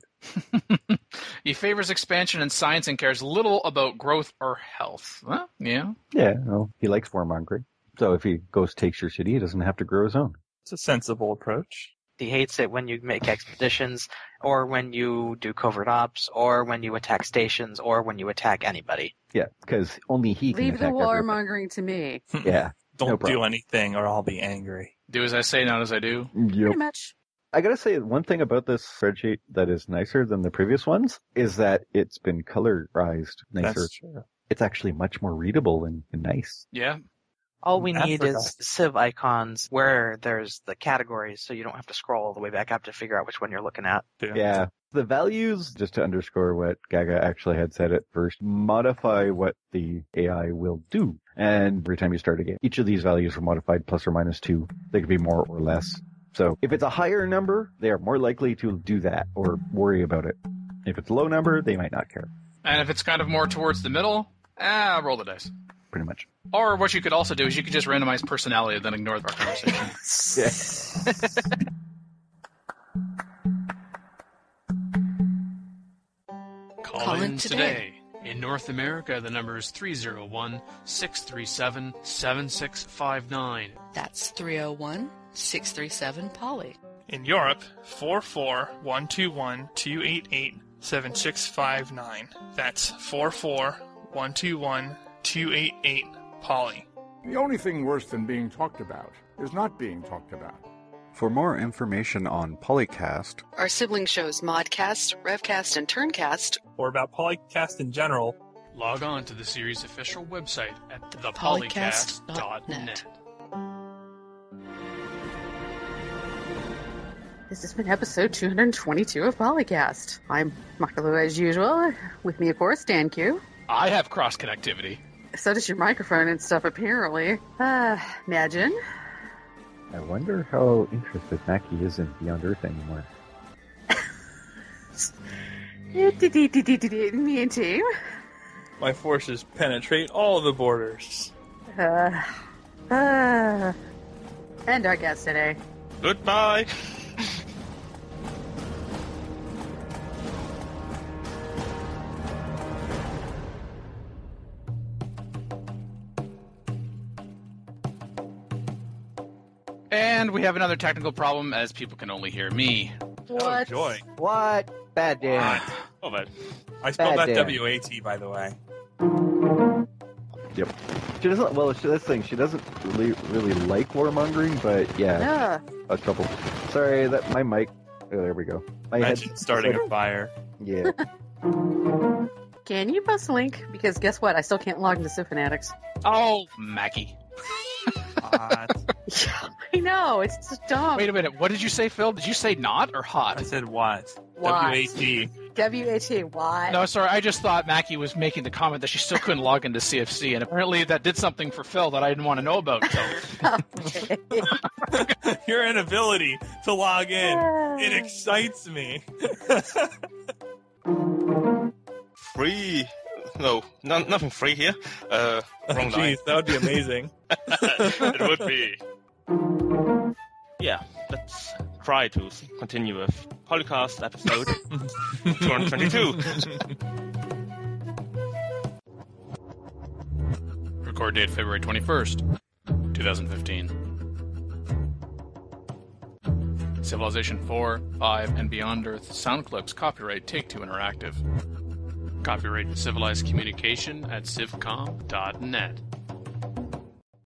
He favors expansion and science and cares little about growth or health. Well, yeah. Yeah, well, he likes warmongering. So if he goes takes your city, he doesn't have to grow his own. It's a sensible approach. He hates it when you make expeditions, or when you do covert ops, or when you attack stations, or when you attack anybody. Yeah, because only he can Leave the attack warmongering to me. Yeah. Don't do anything or I'll be angry. Do as I say, not as I do. Yep. Pretty much. I gotta say, one thing about this spreadsheet that is nicer than the previous ones is that it's been colorized nicer. That's true. It's actually much more readable and nice. Yeah. All we need Africa. is civ icons where there's the categories, so you don't have to scroll all the way back up to figure out which one you're looking at. Yeah. The values, just to underscore what Gaga actually had said at first, modify what the AI will do. And every time you start a game, each of these values are modified plus or minus 2. They could be more or less. So if it's a higher number, they are more likely to do that or worry about it. If it's a low number, they might not care. And if it's kind of more towards the middle, roll the dice. Pretty much. Or what you could also do is you could just randomize personality and then ignore our conversation. Call in today. In North America, the number is 301-637-7659. That's 301-637-POLY. In Europe, 44121-288-7659. That's 44121-288-POLY. The only thing worse than being talked about is not being talked about. For more information on PolyCast, our sibling shows Modcast, Revcast, and Turncast, or about PolyCast in general, log on to the series' official website at thepolycast.net. This has been episode 222 of PolyCast. I'm Makalu as usual. With me, of course, Dan Q. I have cross connectivity. So does your microphone and stuff, apparently. Imagine. I wonder how interested Mackie is in Beyond Earth anymore. Me and team. my forces penetrate all the borders. And our guest today. Goodbye. And we have another technical problem, as people can only hear me. What? Oh, joy. What? Bad Dan. Oh, bad. I spelled Bad that Dan. W-A-T, by the way. Yep. She doesn't. Well, this thing. She doesn't really like warmongering, but yeah, a couple. Sorry, that my mic. Oh, there we go. My Imagine starting a fire. Yeah. Can you post a link? Because guess what? I still can't log into Fanatics. Oh, Mackie. I know, it's just dumb. Wait a minute. What did you say, Phil? Did you say not or hot? I said what? What? W-A-T. W-A-T, why? No, sorry. I just thought Mackie was making the comment that she still couldn't log into CFC, and apparently that did something for Phil that I didn't want to know about. So. Your inability to log in. It excites me. free. No, nothing free here. Wrong line. Jeez, that would be amazing. It would be. Yeah, let's try to continue with PolyCast episode 222. Record date February 21st, 2015. Civilization 4, 5, and Beyond Earth sound clips copyright Take-Two Interactive. Copyright Civilized Communication at civcom.net.